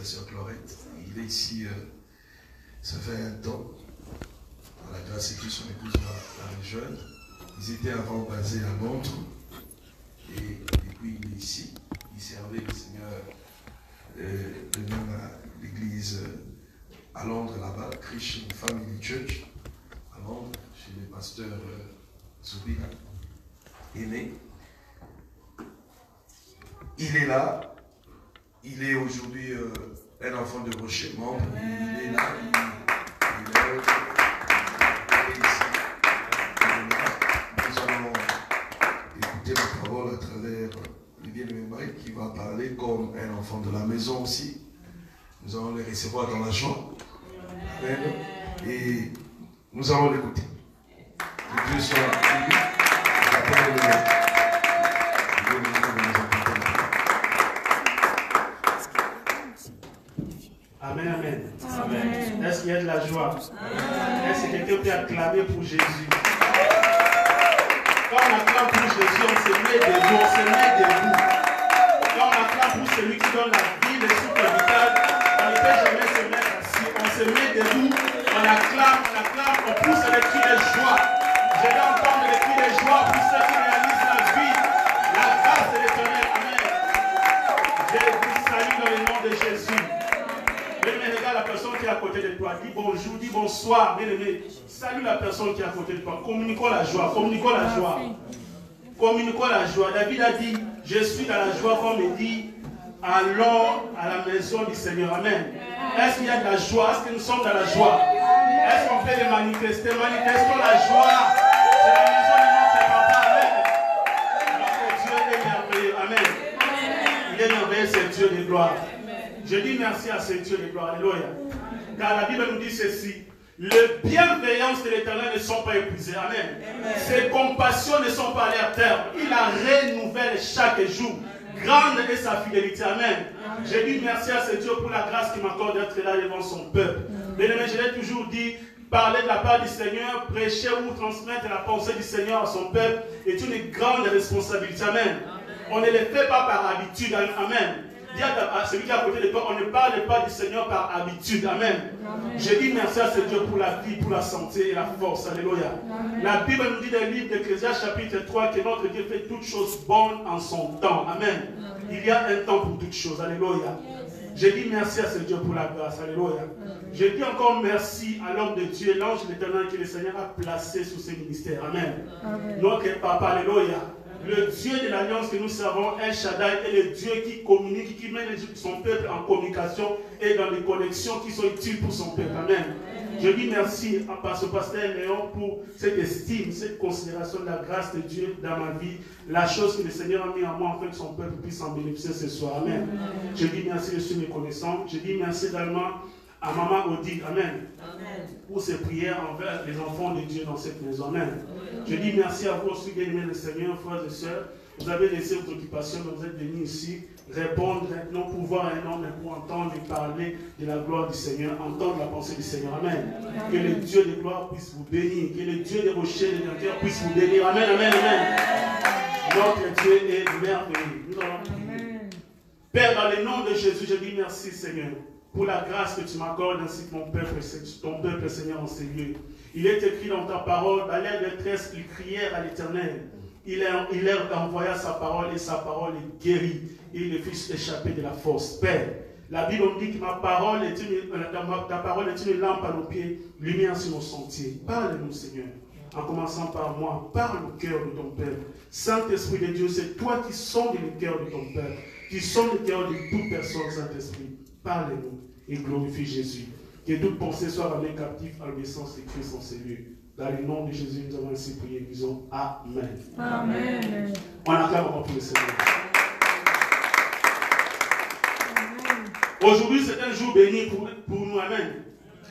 la sœur Clorette. Il est ici, ça fait un temps. Par la grâce et que son épouse l'a rejoint. Ils étaient avant basés à Londres. Et depuis, il est ici. Il servait le Seigneur de même à l'église à Londres, là-bas, Christian Family Church, à Londres, chez le pasteur Zubina, aîné. Il est là. Il est aujourd'hui un enfant de Rocher, membre. Il est là. Il est ici. Nous allons écouter la parole à travers le bien-aimé Mike qui va parler comme un enfant de la maison aussi. Nous allons les recevoir dans la joie. Amen. Et nous allons l'écouter. Que Dieu soit béni. Amen, amen. Amen. Est-ce qu'il y a de la joie? Est-ce que quelqu'un peut acclamer pour Jésus? Quand on acclame pour Jésus, on se met debout, on se met debout. Quand on acclame pour celui qui donne la vie, le souffle vital, on ne peut jamais se mettre assis. On se met debout, on acclame, on pousse les cris de joie. Je vais entendre les cris de joie pour ceux qui réalisent la vie, la grâce de l'Éternel. Amen. Je vous salue dans le nom de Jésus. Bien-aimé, regarde la personne qui est à côté de toi. Dis bonjour, dis bonsoir, bien-aimé. Salue la personne qui est à côté de toi. Communiquons la joie, communiquons la joie. Communiquons la joie. David a dit, je suis dans la joie, comme il dit, allons à la maison du Seigneur. Amen. Est-ce qu'il y a de la joie? Est-ce que nous sommes dans la joie? Est-ce qu'on peut les manifester? Manifestons la joie. C'est la maison de notre papa. Amen. Notre Dieu est merveilleux. Amen. Il est merveilleux, c'est Dieu de gloire. Je dis merci à ce Dieu de gloire. Alléluia. Car la Bible nous dit ceci. Les bienveillances de l'Éternel ne sont pas épuisées. Amen. Ses compassions ne sont pas allées à terme. Il la renouvelle chaque jour. Grande est sa fidélité. Amen. Je dis merci à ce Dieu pour la grâce qui m'accorde d'être là devant son peuple. Bien-aimé, je l'ai toujours dit, parler de la part du Seigneur, prêcher ou transmettre la pensée du Seigneur à son peuple est une grande responsabilité. Amen. On ne le fait pas par habitude. Amen. Dis à celui qui est à côté de toi, on ne parle pas du Seigneur par habitude. Amen. Je dis merci à ce Dieu pour la vie, pour la santé et la force. Alléluia. La Bible nous dit dans le livre d'Ecclésiaste chapitre 3 que notre Dieu fait toutes choses bonnes en son temps. Amen. Il y a un temps pour toutes choses. Alléluia. Je dis merci à ce Dieu pour la grâce. Alléluia. Je dis encore merci à l'homme de Dieu, l'ange de l'Éternel que le Seigneur a placé sous ses ministères. Amen. Notre Papa, alléluia. Le Dieu de l'alliance que nous servons, El Shaddai, est le Dieu qui communique, qui met son peuple en communication et dans les connexions qui sont utiles pour son peuple. Amen. Je dis merci à pasteur Léon pour cette estime, cette considération de la grâce de Dieu dans ma vie, la chose que le Seigneur a mis en moi afin que son peuple puisse en bénéficier ce soir. Amen. Je dis merci, je suis méconnaissant. Je dis merci également à Maman Odile, amen, pour ses prières envers les enfants de Dieu dans cette maison. Amen. Je dis merci à vous aussi, bien-aimés le Seigneur, frères et sœurs. Vous avez laissé vos occupations, mais vous êtes venus ici répondre, non pour voir un homme, mais pour entendre et parler de la gloire du Seigneur, entendre la pensée du Seigneur. Amen. Que le Dieu de gloire puisse vous bénir, que le Dieu des rochers de notre cœur puisse vous bénir. Amen, amen, amen. Notre Dieu est merveilleux. Nous allons prier. Père, dans le nom de Jésus, je dis merci, Seigneur, pour la grâce que tu m'accordes ainsi que ton peuple, Seigneur, en ces lieux. Il est écrit dans ta parole, dans leur détresse, ils crièrent à l'Éternel. Il leur envoya sa parole et sa parole est guérie. Il les fit échapper de la force. Père, la Bible me dit que ta parole est une lampe à nos pieds, lumière sur nos sentiers. Parle-nous, Seigneur, en commençant par moi. Parle au cœur de ton peuple. Saint-Esprit de Dieu, c'est toi qui sondes le cœur de ton peuple, qui sondes le cœur de toute personne, Saint-Esprit. Parle-nous et glorifie Jésus. Que toute pensée soit ramenée captive à l'obéissance de Christ en ces lieux. Dans le nom de Jésus, nous avons ainsi prié. Nous disons Amen. Amen. On acclame encore pour le Seigneur. Aujourd'hui, c'est un jour béni pour nous. Amen.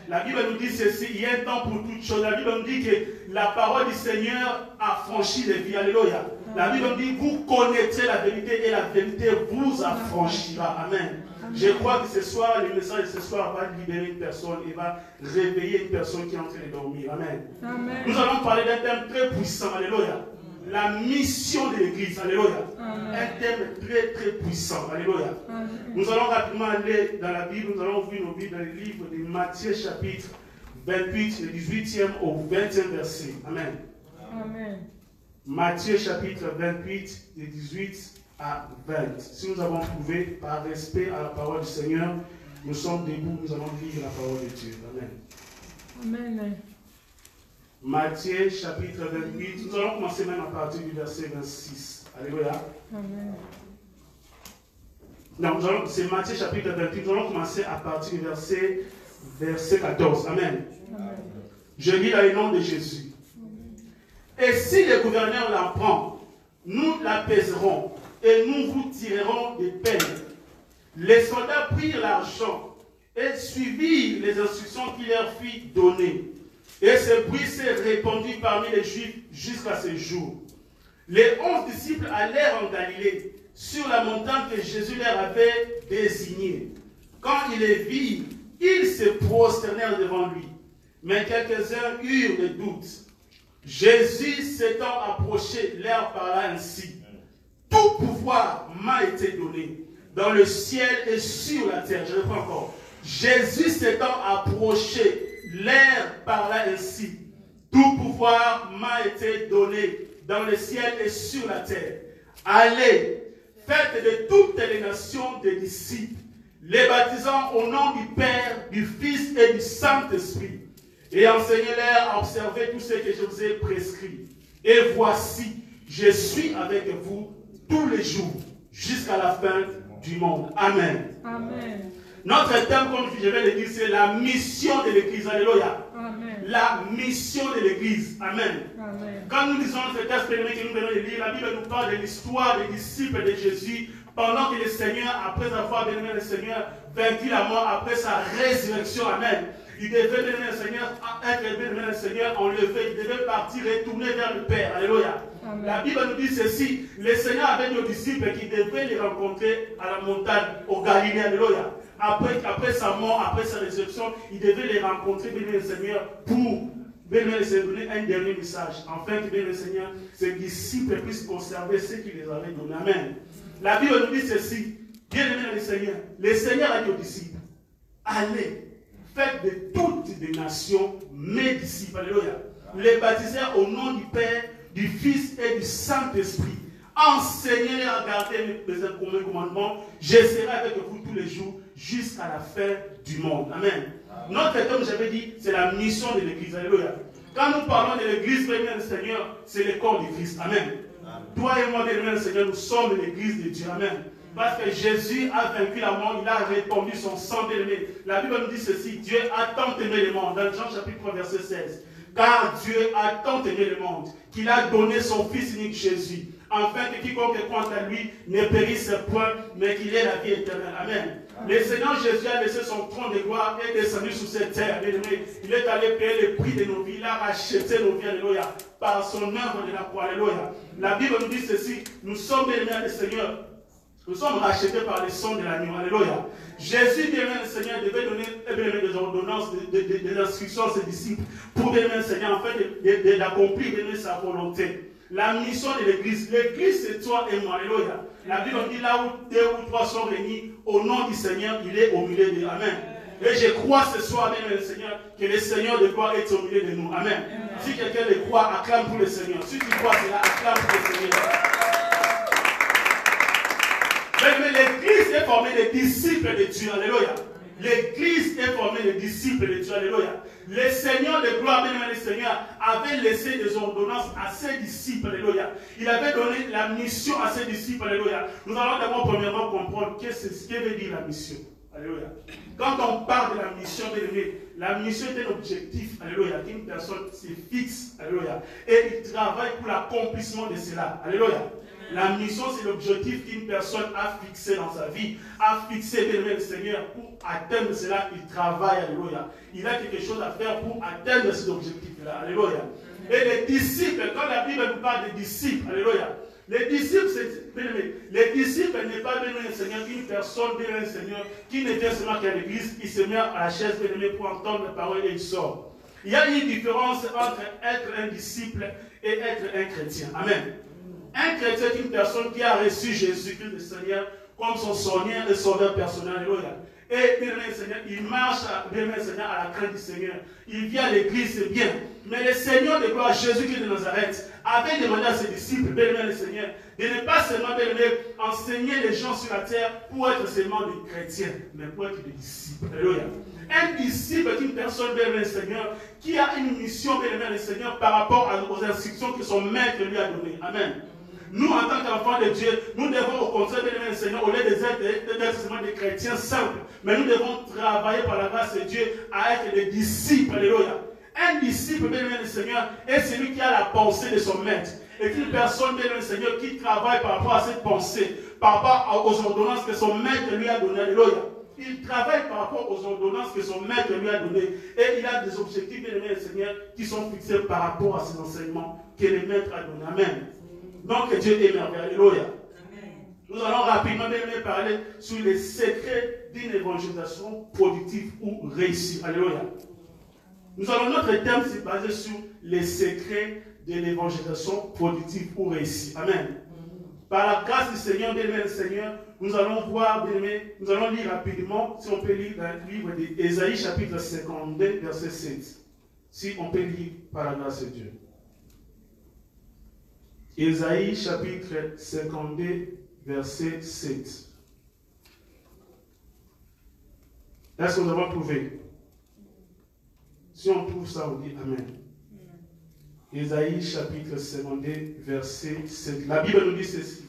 La Bible nous dit ceci, il y a un temps pour toutes choses. La Bible nous dit que la parole du Seigneur a franchi les vies. Alléluia. La Bible nous dit, vous connaîtrez la vérité et la vérité vous affranchira. Amen. Je crois que ce soir, le message de ce soir va libérer une personne et va réveiller une personne qui est en train de dormir. Amen. Amen. Nous allons parler d'un thème très puissant. Alléluia. La mission de l'église. Alléluia. Un thème très très puissant. Alléluia. Nous allons rapidement aller dans la Bible. Nous allons ouvrir nos Bibles dans le livre de Matthieu chapitre 28, le 18e au 20e verset. Amen. Amen. Matthieu chapitre 28, de 18 à 20. Si nous avons trouvé, par respect à la parole du Seigneur, nous sommes debout, nous allons lire la parole de Dieu. Amen. Amen. Matthieu chapitre 28, nous allons commencer même à partir du verset 26. Alléluia. Amen. Non, c'est Matthieu chapitre 28, nous allons commencer à partir du verset 14. Amen. Amen. Je lis dans le nom de Jésus. Et si le gouverneur l'apprend, nous l'apaiserons et nous vous tirerons des peines. Les soldats prirent l'argent et suivirent les instructions qu'il leur fit donner. Et ce bruit s'est répandu parmi les Juifs jusqu'à ce jour. Les 11 disciples allèrent en Galilée, sur la montagne que Jésus leur avait désignée. Quand ils les virent, ils se prosternèrent devant lui. Mais quelques-uns eurent des doutes. Jésus s'étant approché, leur parla ainsi. Tout pouvoir m'a été donné, dans le ciel et sur la terre. Je reprends encore. Jésus s'étant approché, leur parla ainsi. Tout pouvoir m'a été donné, dans le ciel et sur la terre. Allez, faites de toutes les nations des disciples, les baptisant au nom du Père, du Fils et du Saint-Esprit. Et enseignez-leur à observer tout ce que je vous ai prescrit. Et voici, je suis avec vous tous les jours, jusqu'à la fin du monde. Amen. Amen. Notre thème, comme je vais le dire, c'est la mission de l'Église. Alléluia. Amen. La mission de l'Église. Amen. Amen. Quand nous lisons ce texte que nous venons de lire, la Bible nous parle de l'histoire des disciples de Jésus pendant que le Seigneur, après avoir béni le Seigneur, vaincu la mort, après sa résurrection. Amen. Il devait bénir le Seigneur, être béni le Seigneur, enlevé, il devait partir, retourner vers le Père. Alléluia. Amen. La Bible nous dit ceci, le Seigneur avait dit aux disciples qu'ils devaient les rencontrer à la montagne, au Galilée. Alléluia. Après sa mort, après sa résurrection, il devait les rencontrer, bénir le Seigneur, pour bénir le Seigneur, donner un dernier message, afin que bénir le Seigneur, ses disciples puissent conserver ce qu'il les avait donné. Amen. La Bible nous dit ceci, bien aimé le Seigneur a dit aux disciples, allez, faites de toutes les nations mes disciples. Alléluia. Les baptisez au nom du Père, du Fils et du Saint-Esprit. Enseignez-les à garder mes commandements. Je serai avec vous tous les jours jusqu'à la fin du monde. Amen. Notre thème, j'avais dit, c'est la mission de l'Église. Alléluia. Quand nous parlons de l'Église, le Seigneur, c'est le corps du Christ. Amen. Toi et moi, le Seigneur, nous sommes l'Église de Dieu. Amen. Parce que Jésus a vaincu la mort, il a répandu son sang bien-aimé. La Bible nous dit ceci, Dieu a tant aimé le monde, dans Jean chapitre 3, verset 16. Car Dieu a tant aimé le monde, qu'il a donné son Fils unique Jésus, afin que quiconque croit à lui ne périsse point, mais qu'il ait la vie éternelle. Amen. Le Seigneur Jésus a laissé son trône de gloire et est descendu sur cette terre. Bien-aimé, il est allé payer le prix de nos vies, il a racheté nos vies, alléluia, par son œuvre de la croix, alléluia. La Bible nous dit ceci, nous sommes bien-aimés du Seigneur. Nous sommes rachetés par le sang de l'agneau. Alléluia. Jésus, bien le Seigneur, devait donner des ordonnances, des instructions à ses disciples pour bien le Seigneur, en fait, d'accomplir sa volonté. La mission de l'Église. L'Église, c'est toi et moi. Alléluia. La Bible dit là où 2 ou 3 sont réunis, au nom du Seigneur, il est au milieu de nous. Amen. Et je crois ce soir, bien le Seigneur, que le Seigneur de gloire est au milieu de nous. Amen. Si quelqu'un le croit, acclame pour le Seigneur. Si tu crois cela, acclame pour le Seigneur. Mais l'Église est formée des disciples de Dieu. Alléluia. L'Église est formée des disciples de Dieu. Alléluia. Le Seigneur de gloire, bien le Seigneur, avait laissé des ordonnances à ses disciples. Alléluia. Il avait donné la mission à ses disciples. Alléluia. Nous allons d'abord premièrement comprendre ce que veut dire la mission. Alléluia. Quand on parle de la mission, bien aimé, la mission est un objectif. Alléluia. Qu'une personne se fixe. Alléluia. Et il travaille pour l'accomplissement de cela. Alléluia. La mission, c'est l'objectif qu'une personne a fixé dans sa vie, a fixé le Seigneur pour atteindre cela. Il travaille, alléluia. Il a quelque chose à faire pour atteindre cet objectif-là, alléluia. Et les disciples, quand la Bible nous parle des disciples, alléluia, les disciples, les disciples n'est pas béni le Seigneur, une personne béni le Seigneur qui ne vient seulement qu'à l'église, qui se met à la chaise béni pour entendre la parole et il sort. Il y a une différence entre être un disciple et être un chrétien. Amen. Un chrétien est une personne qui a reçu Jésus-Christ le Seigneur comme son Seigneur et sauveur personnel. Alléluia. Et bien le Seigneur, il marche bien le Seigneur à la crainte du Seigneur. Il vient à l'église, c'est bien. Mais le Seigneur de gloire, Jésus-Christ de Nazareth, avait demandé à ses disciples, bien le Seigneur, de ne pas seulement bien enseigner les gens sur la terre pour être seulement des chrétiens, mais pour être des disciples. Alléluia. Un disciple est une personne, bien le Seigneur, qui a une mission, bien le Seigneur, par rapport aux instructions que son maître lui a données. Amen. Nous, en tant qu'enfants de Dieu, nous devons au contraire, bien le Seigneur, au lieu d'être seulement des chrétiens simples, mais nous devons travailler par la grâce de Dieu à être des disciples. Alléluia. Un disciple, bien le Seigneur, est celui qui a la pensée de son maître. Et une personne, bien le Seigneur, qui travaille par rapport à cette pensée, par rapport aux ordonnances que son maître lui a données. Alléluia. Il travaille par rapport aux ordonnances que son maître lui a données. Et il a des objectifs, bien le Seigneur, qui sont fixés par rapport à ces enseignements que le maître a donnés. Amen. Donc Dieu est merveilleux. Alléluia. Nous allons rapidement parler sur les secrets d'une évangélisation productive ou réussie. Alléluia. Notre thème s'est basé sur les secrets de l'évangélisation productive ou réussie. Amen. Par la grâce du Seigneur, bien-aimé Seigneur, nous allons voir, bien-aimé, nous allons lire rapidement, si on peut lire dans le livre d'Ésaïe, chapitre 52, verset 7. Si on peut lire par la grâce de Dieu. Ésaïe, chapitre 52, verset 7. Est-ce que nous avons trouvé? Si on trouve ça, on dit Amen. Ésaïe, chapitre 52, verset 7. La Bible nous dit ceci.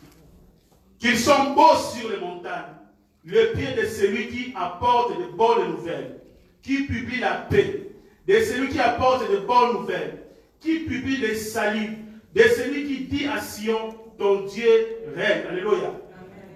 Qu'ils sont beaux sur les montagnes, le pied de celui qui apporte de bonnes nouvelles, qui publie la paix, de celui qui apporte de bonnes nouvelles, qui publie les saluts, de celui qui dit à Sion, ton Dieu règne. Alléluia. Amen.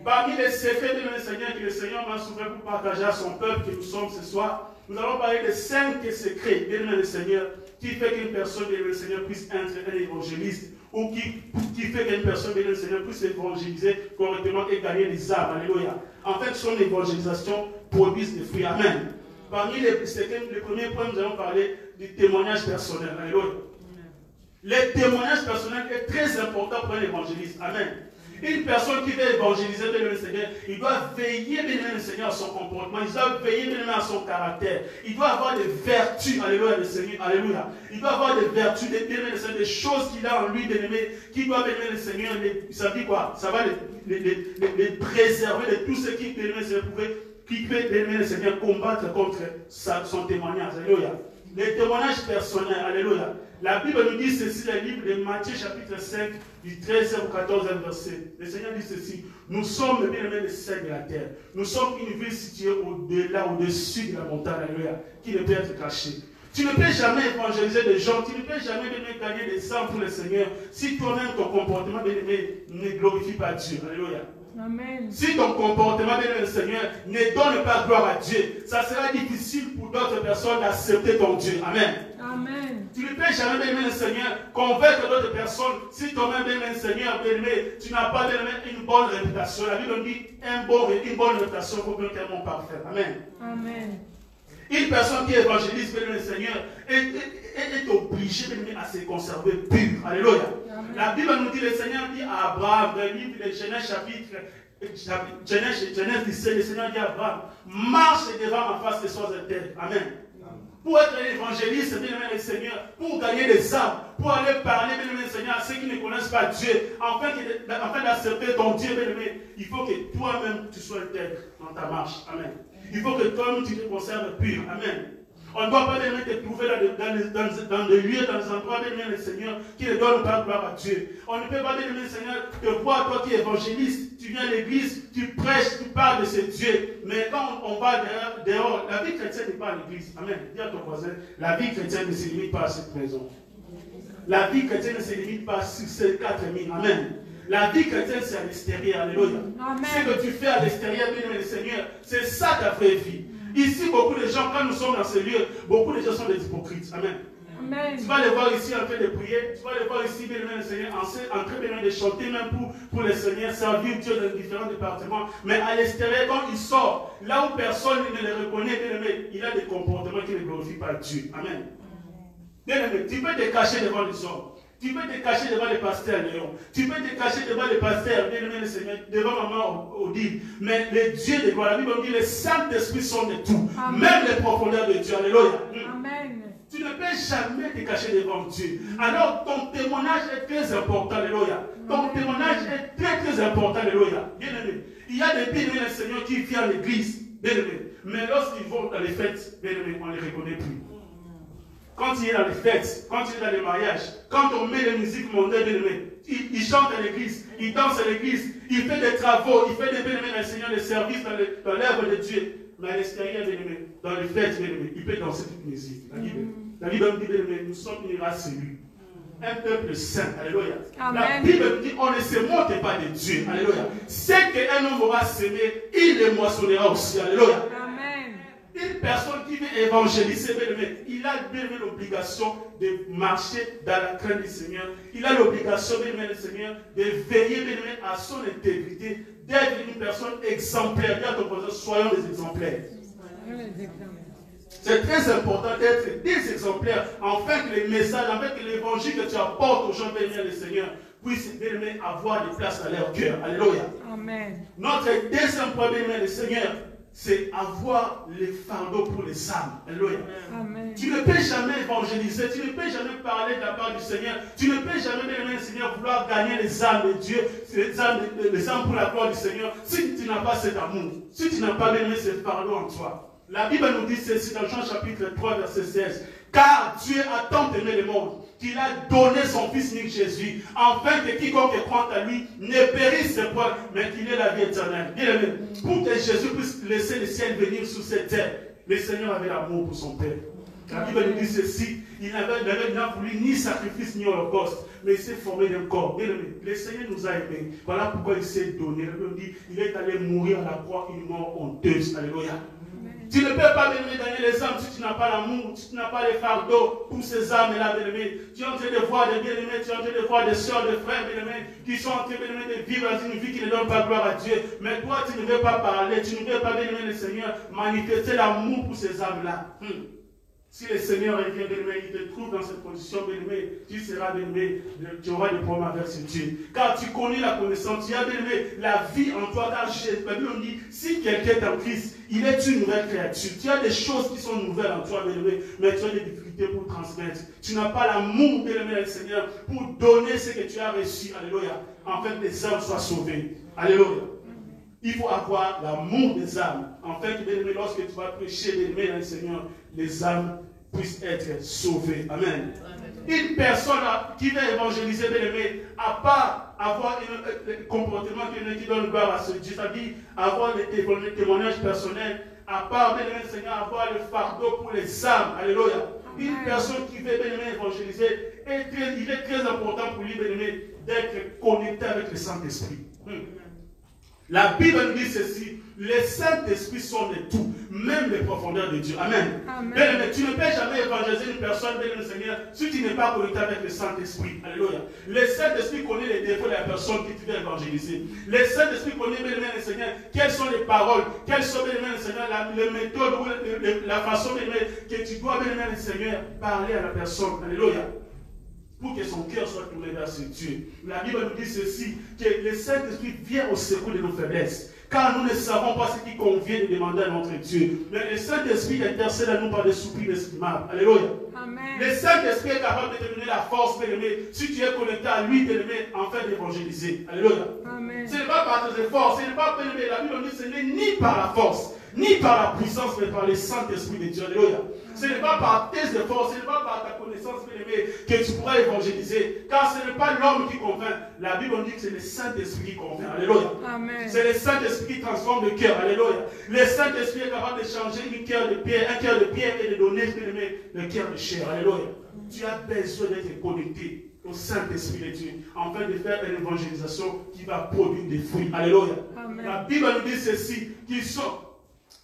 Parmi les secrets de notre Seigneur que le Seigneur m'a souffert pour partager à son peuple que nous sommes ce soir, nous allons parler de 5 secrets de notre Seigneur qui fait qu'une personne de notre Seigneur puisse être un évangéliste ou qui fait qu'une personne de notre Seigneur puisse évangéliser correctement et gagner des âmes. Alléluia. En fait, son évangélisation produit des fruits. Amen. Parmi les secrets, le premier point, nous allons parler du témoignage personnel. Alléluia. Le témoignage personnel est très important pour un évangéliste. Amen. Une personne qui veut évangéliser le Seigneur, il doit veiller bien le Seigneur à son comportement, il doit veiller bien à son caractère, il doit avoir des vertus, alléluia, le Seigneur, alléluia. Il doit avoir des vertus, des choses qu'il a en lui, bien aimé, qui doit bien le Seigneur, ça dit quoi? Ça va les préserver de tout ce qui bien le Seigneur qui peut bien le Seigneur combattre contre son témoignage, alléluia. Les témoignages personnels, alléluia. La Bible nous dit ceci dans le livre de Matthieu chapitre 5, du 13 au 14 verset. Le Seigneur dit ceci. Nous sommes bien aimés les saints de la terre. Nous sommes une ville située au-delà, au-dessus de la montagne, alléluia, qui ne peut être cachée. Tu ne peux jamais évangéliser des gens, tu ne peux jamais gagner des âmes pour le Seigneur si toi-même ton comportement bien aimé ne glorifie pas Dieu. Alléluia. Amen. Si ton comportement bien aimé, Seigneur, ne donne pas gloire à Dieu, ça sera difficile pour d'autres personnes d'accepter ton Dieu. Amen. Amen. Tu ne peux jamais bien aimé le Seigneur convaincre d'autres personnes si toi-même bien aimé le Seigneur, bien aimé, tu n'as pas bien aimé une bonne réputation. La Bible dit une bonne réputation pour bien un monde parfait. Amen. Amen. Une personne qui évangélise bien le Seigneur est obligée à se conserver pure. Alléluia. Amen. La Bible nous dit, le Seigneur dit à Abraham, dans le livre de Genèse chapitre Genèse 17, le Seigneur dit à Abraham, marche devant ma face et sois éternel. Amen. Pour être un évangéliste, bien aimé le Seigneur, pour gagner des âmes, pour aller parler, bien aimé le Seigneur, à ceux qui ne connaissent pas Dieu, afin d'accepter ton Dieu, bien aimé, il faut que toi-même tu sois intègre dans ta marche. Amen. Il faut que toi-même tu te conserves pur. Amen. On ne doit pas te trouver dans des lieux, dans des endroits, bien aimé le Seigneur, qui ne donnent pas gloire à Dieu. On ne peut pas, bien aimé le Seigneur, te voir, toi qui es évangéliste, tu viens à l'église, tu prêches, tu parles de ce Dieu. Mais quand on va dehors, la vie chrétienne n'est pas à l'église. Amen. Dis à ton voisin, la vie chrétienne ne se limite pas à cette maison. La vie chrétienne ne se limite pas sur ces 4000. Amen. La vie chrétienne, c'est à l'extérieur. Alléluia. Ce que tu fais à l'extérieur, bien aimé le Seigneur, c'est ça ta vraie vie. Ici, beaucoup de gens, quand nous sommes dans ces lieux, beaucoup de gens sont des hypocrites. Amen. Amen. Tu vas les voir ici en train de prier, tu vas les voir ici, bien aimé le Seigneur, en train de chanter, même pour le Seigneur, servir Dieu dans différents départements. Mais à l'extérieur, quand il sort, là où personne ne le reconnaît, bien aimé, il a des comportements qui ne glorifient pas Dieu. Amen. Bien-aimé, tu peux te cacher devant les hommes. Tu peux te cacher devant les pasteurs Léon. Tu peux te cacher devant les pasteurs, bien-aimé le Seigneur, devant maman Odile. Mais les dieux de gloire, la Bible dit, les Saint-Esprit sont de tout. Amen. Même les profondeurs de Dieu. Alléluia. Amen. Tu ne peux jamais te cacher devant Dieu. Alors ton témoignage est très important. Alléluia. Ton témoignage est très très important. Alléluia. Bien-aimé. Il y a des bien-aimés le Seigneur qui viennent à l'église. Bien-aimé. Mais lorsqu'ils vont dans les fêtes, bien-aimé, on ne les reconnaît plus. Quand il est dans les fêtes, quand il est dans les mariages, quand on met les musiques mondaines, il chante à l'église, il danse à l'église, il fait des travaux, il fait des bien-aimés dans le Seigneur, des services dans l'œuvre de Dieu. Mais à l'extérieur, bien-aimé, dans les fêtes, bien-aimé, il peut danser toute musique. La Bible dit, bien-aimé, nous sommes une race élue. Un peuple saint. Alléluia. Amen. La Bible dit, on ne se moque pas de Dieu. Alléluia. C'est qu'un homme aura semé, il le moissonnera aussi. Alléluia. Amen. Une personne qui veut évangéliser, il a bien l'obligation de marcher dans la crainte du Seigneur. Il a l'obligation, bien le Seigneur, de veiller à son intégrité, d'être une personne exemplaire. Dis à ton voisin, soyons des exemplaires. C'est très important d'être des exemplaires, afin que les messages, afin que l'évangile que tu apportes aux gens, bien le Seigneur, puisse avoir des places dans leur cœur. Alléluia. Amen. Notre deuxième point, bien le Seigneur, c'est avoir les fardeaux pour les âmes. Alléluia. Amen. Tu ne peux jamais évangéliser, tu ne peux jamais parler de la part du Seigneur, tu ne peux jamais, bien le Seigneur, vouloir gagner les âmes de Dieu, les âmes pour la gloire du Seigneur, si tu n'as pas cet amour, si tu n'as pas, bien ce fardeau en toi. La Bible nous dit ceci dans Jean chapitre 3, verset 16. Car Dieu a tant aimé le monde qu'il a donné son Fils unique Jésus, afin que quiconque croit à lui ne périsse point, mais qu'il ait la vie éternelle. Bien-aimé, pour que Jésus puisse laisser le ciel venir sur cette terre, le Seigneur avait l'amour pour son Père. La Bible nous dit ceci, il n'a voulu ni sacrifice ni holocauste, mais il s'est formé d'un corps. Bien-aimé, le Seigneur nous a aimés. Voilà pourquoi il s'est donné. La Bible dit, il est allé mourir à la croix une mort honteuse. Alléluia. Tu ne peux pas bien-aimé gagner les âmes si tu n'as pas l'amour, si tu n'as pas les fardeaux pour ces âmes-là, bien-aimé. Tu es en train de voir des bien-aimés, tu es en train de voir des soeurs, des frères, bien-aimés, qui sont en train de vivre dans une vie qui ne donne pas gloire à Dieu. Mais toi, tu ne veux pas parler, tu ne veux pas, bien-aimé, le Seigneur, manifester l'amour pour ces âmes-là. Si le Seigneur revient, bien-aimé, il te trouve dans cette position, bien-aimé, tu seras, bien-aimé, tu auras des problèmes avec ce Dieu. Car tu connais la connaissance, tu as, bien-aimé, la vie en toi. Car la Bible nous dit, si quelqu'un est en Christ, il est une nouvelle créature. Tu as des choses qui sont nouvelles en toi, bien-aimé, mais tu as des difficultés pour transmettre. Tu n'as pas l'amour, bien-aimé, du Seigneur, pour donner ce que tu as reçu. Alléluia. Afin que les âmes soient sauvées. Alléluia. Il faut avoir l'amour des âmes. Afin que, bien-aimé, lorsque tu vas prêcher, bien-aimé, dans le Seigneur, les âmes puissent être sauvées. Amen. Une personne qui va évangéliser, bien-aimé, à part avoir un comportement qui donne gloire à ce Dieu, c'est-à-dire avoir les témoignages personnels, à part, bien-aimé, Seigneur, avoir le fardeau pour les âmes. Alléluia. Une personne qui veut, bien-aimé, évangéliser, il est très important pour lui, bien-aimé, d'être connecté avec le Saint-Esprit. La Bible nous dit ceci, les Saint-Esprit sont de tout, même les profondeurs de Dieu. Amen. Bien, tu ne peux jamais évangéliser une personne, bien, le Seigneur, si tu n'es pas connecté avec le Saint-Esprit. Alléluia. Le Saint-Esprit connaît les défauts de la personne que tu veux évangéliser. Le Saint-Esprit connaît, bien, le Seigneur, quelles sont les paroles, quelles sont, bien, le Seigneur, les méthodes ou la façon, bien, que tu dois, bien, le Seigneur, parler à la personne. Alléluia. Pour que son cœur soit tourné vers ce Dieu. La Bible nous dit ceci, que le Saint-Esprit vient au secours de nos faiblesses. Car nous ne savons pas ce qui convient de demander à notre Dieu. Mais le Saint-Esprit intercède à nous par des soupirs estimables. Alléluia. Amen. Le Saint-Esprit est capable de te donner la force, bien-aimé, si tu es connecté à lui, bien-aimé, afin d'évangéliser. Alléluia. Amen. Ce n'est pas par tes efforts, ce n'est pas, bien-aimé, la Bible nous dit, ce n'est ni par la force, ni par la puissance, mais par le Saint-Esprit de Dieu. Alléluia. Ce n'est pas par tes efforts, ce n'est pas par ta connaissance, bien-aimé, que tu pourras évangéliser. Car ce n'est pas l'homme qui convainc. La Bible dit que c'est le Saint-Esprit qui convainc. Alléluia. C'est le Saint-Esprit qui transforme le cœur. Alléluia. Le Saint-Esprit est capable de changer un cœur de pierre et de donner, bien-aimé, le cœur de chair. Alléluia. Tu as besoin d'être connecté au Saint-Esprit de Dieu, afin de faire une évangélisation qui va produire des fruits. Alléluia. Amen. La Bible nous dit ceci, qu'ils sont.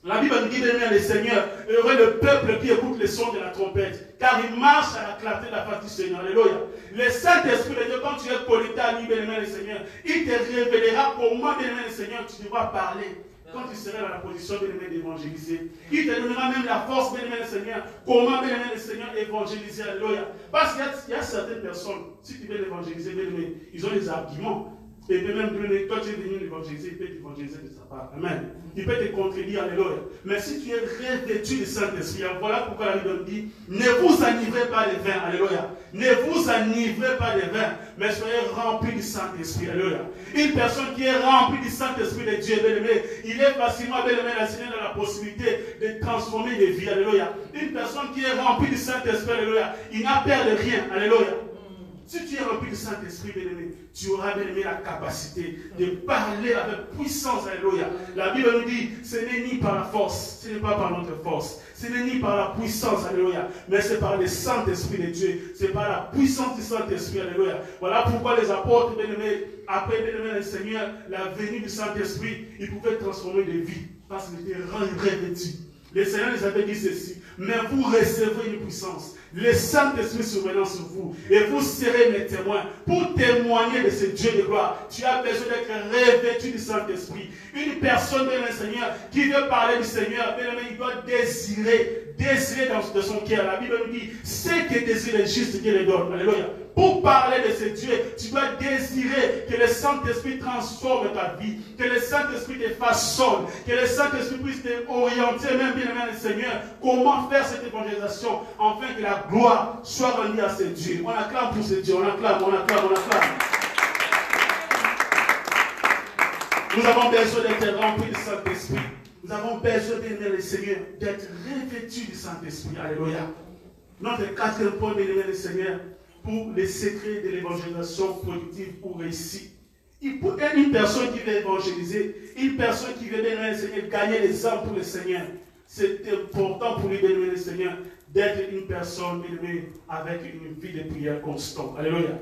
La Bible nous dit, bien le Seigneur, heureux le peuple qui écoute le son de la trompette, car il marche à la clarté de la face du Seigneur. Alléluia. Le Saint-Esprit de Dieu, quand tu es connecté à lui, bien le Seigneur, il te révélera comment, bien le Seigneur, tu devras parler Quand tu seras dans la position, bien-aimé, d'évangéliser, il te donnera même la force, bien-aimé le Seigneur, comment, bien-aimé le Seigneur, évangéliser. Alléluia. Parce qu'il y a certaines personnes, si tu veux l'évangéliser, bien-aimé, ils ont des arguments. Et il peut même donner, toi tu es venu l'évangéliser, il peut t'évangéliser de sa part. Amen. Il peut te contredire, alléluia. Mais si tu es revêtu du Saint-Esprit, voilà pourquoi la Bible dit, ne vous enivrez pas de vin, alléluia. Ne vous enivrez pas de vin, mais soyez remplis du Saint-Esprit, alléluia. Une personne qui est remplie du Saint-Esprit de Dieu, bien-aimé, il est facilement, bien-aimé, la Seigneur dans la possibilité de transformer des vies, alléluia. Une personne qui est remplie du Saint-Esprit, alléluia, il n'a peur de rien, alléluia. Si tu es rempli du Saint-Esprit, bien-aimé, tu auras, bien-aimé, la capacité de parler avec puissance, alléluia. La Bible nous dit, ce n'est ni par la force, ce n'est pas par notre force, ce n'est ni par la puissance, alléluia, mais c'est par le Saint-Esprit de Dieu, c'est par la puissance du Saint-Esprit, alléluia. Voilà pourquoi les apôtres, bien-aimés, après, bien-aimé, le Seigneur, la venue du Saint-Esprit, ils pouvaient transformer des vies, parce qu'ils étaient revêtus. Le Seigneur les avait dit ceci, mais vous recevrez une puissance. Le Saint-Esprit survenant sur vous. Et vous serez mes témoins. Pour témoigner de ce Dieu de gloire, tu as besoin d'être revêtu du Saint-Esprit. Une personne de le Seigneur qui veut parler du Seigneur, il doit désirer de son cœur. La Bible nous dit, c'est que désire le juste, Dieu le donne. Alléluia. Pour parler de ce Dieu, tu dois désirer que le Saint-Esprit transforme ta vie, que le Saint-Esprit te façonne, que le Saint-Esprit puisse t'orienter, même bien le Seigneur, comment faire cette évangélisation, afin que la gloire soit rendue à ce Dieu. On acclame pour ce Dieu, on acclame, on acclame, on acclame. Nous avons besoin d'être remplis du Saint-Esprit. Nous avons besoin d'aimer le Seigneur, d'être revêtus du Saint-Esprit. Alléluia. Notre quatrième point d'aimer le Seigneur, pour les secrets de l'évangélisation productive ou réussie. Pour une personne qui veut évangéliser, une personne qui veut bénir le Seigneur, gagner les âmes pour le Seigneur, c'est important pour lui bénir le Seigneur d'être une personne bénie avec une vie de prière constante. Alléluia.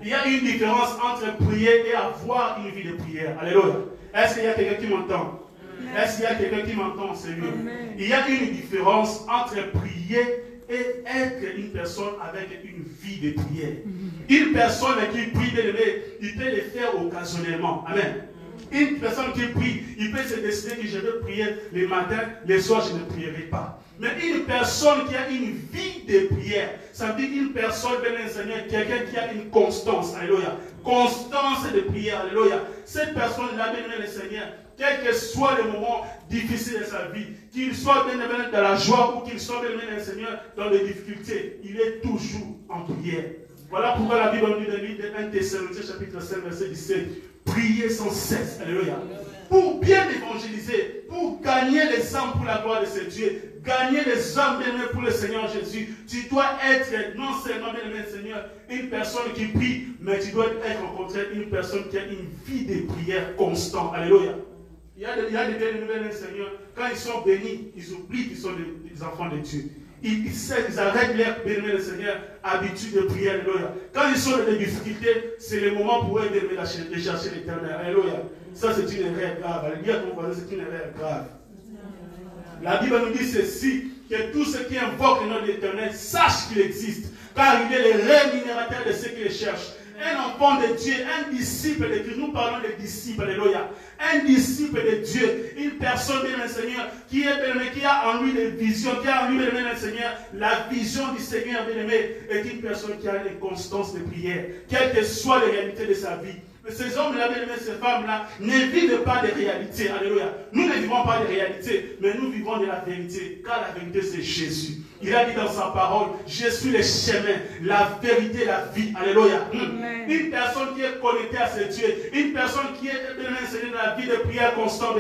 Il y a une différence entre prier et avoir une vie de prière. Alléluia. Est-ce qu'il y a quelqu'un qui m'entend? Est-ce qu'il y a quelqu'un qui m'entend, Seigneur? Il y a une différence entre prier et être une personne avec une vie de prière. Une personne qui prie, il peut le faire occasionnellement. Amen. Une personne qui prie, il peut se décider que je vais prier le matin, le soir je ne prierai pas. Mais une personne qui a une vie de prière, ça veut dire une personne, bien Seigneur, quelqu'un qui a une constance, alléluia. Constance de prière, alléluia. Cette personne-là, bien le Seigneur, quel que soit le moment difficile de sa vie, qu'il soit bien dans la joie ou qu'il soit bien le Seigneur dans les difficultés, il est toujours en prière. Voilà pourquoi la Bible nous dit dans le livre de 1 Thessaloniciens chapitre 5 verset 17, priez sans cesse, alléluia. Pour bien évangéliser, pour gagner les âmes pour la gloire de ce Dieu, gagner les âmes bien-aimées pour le Seigneur Jésus, tu dois être non seulement bien-aimé Seigneur, une personne qui prie, mais tu dois être au contraire une personne qui a une vie de prière constante. Alléluia. Il y a des bien-aimés Seigneur, quand ils sont bénis, ils oublient qu'ils sont des enfants de Dieu. Ils arrêtent leur bien-aimé le Seigneur, habitude de prier, alléluia. Quand ils sont dans des difficultés, c'est le moment pour eux de chercher l'éternel. Alléluia. Ça, c'est une erreur grave. Allez dire à ton voisin, c'est une erreur grave. La Bible nous dit ceci, que tous ceux qui invoquent le nom de l'éternel sachent qu'il existe, car il est le rémunérateur de ceux qui le cherchent. Un enfant de Dieu, un disciple de Dieu, nous parlons de disciples, alléluia. Un disciple de Dieu, une personne bien le Seigneur, qui a en lui des visions, qui a en lui bien le Seigneur, la vision du Seigneur bien-aimé, est une personne qui a une constance de prière, quelle que soit les réalités de sa vie. Mais ces hommes-là, ces femmes-là, ne vivent pas de réalité. Alléluia. Nous ne vivons pas de réalité, mais nous vivons de la vérité. Car la vérité, c'est Jésus. Il a dit dans sa parole, je suis le chemin, la vérité, la vie. Alléluia. Amen. Une personne qui est connectée à ce Dieu, une personne qui est enseignée dans la vie de prière constante,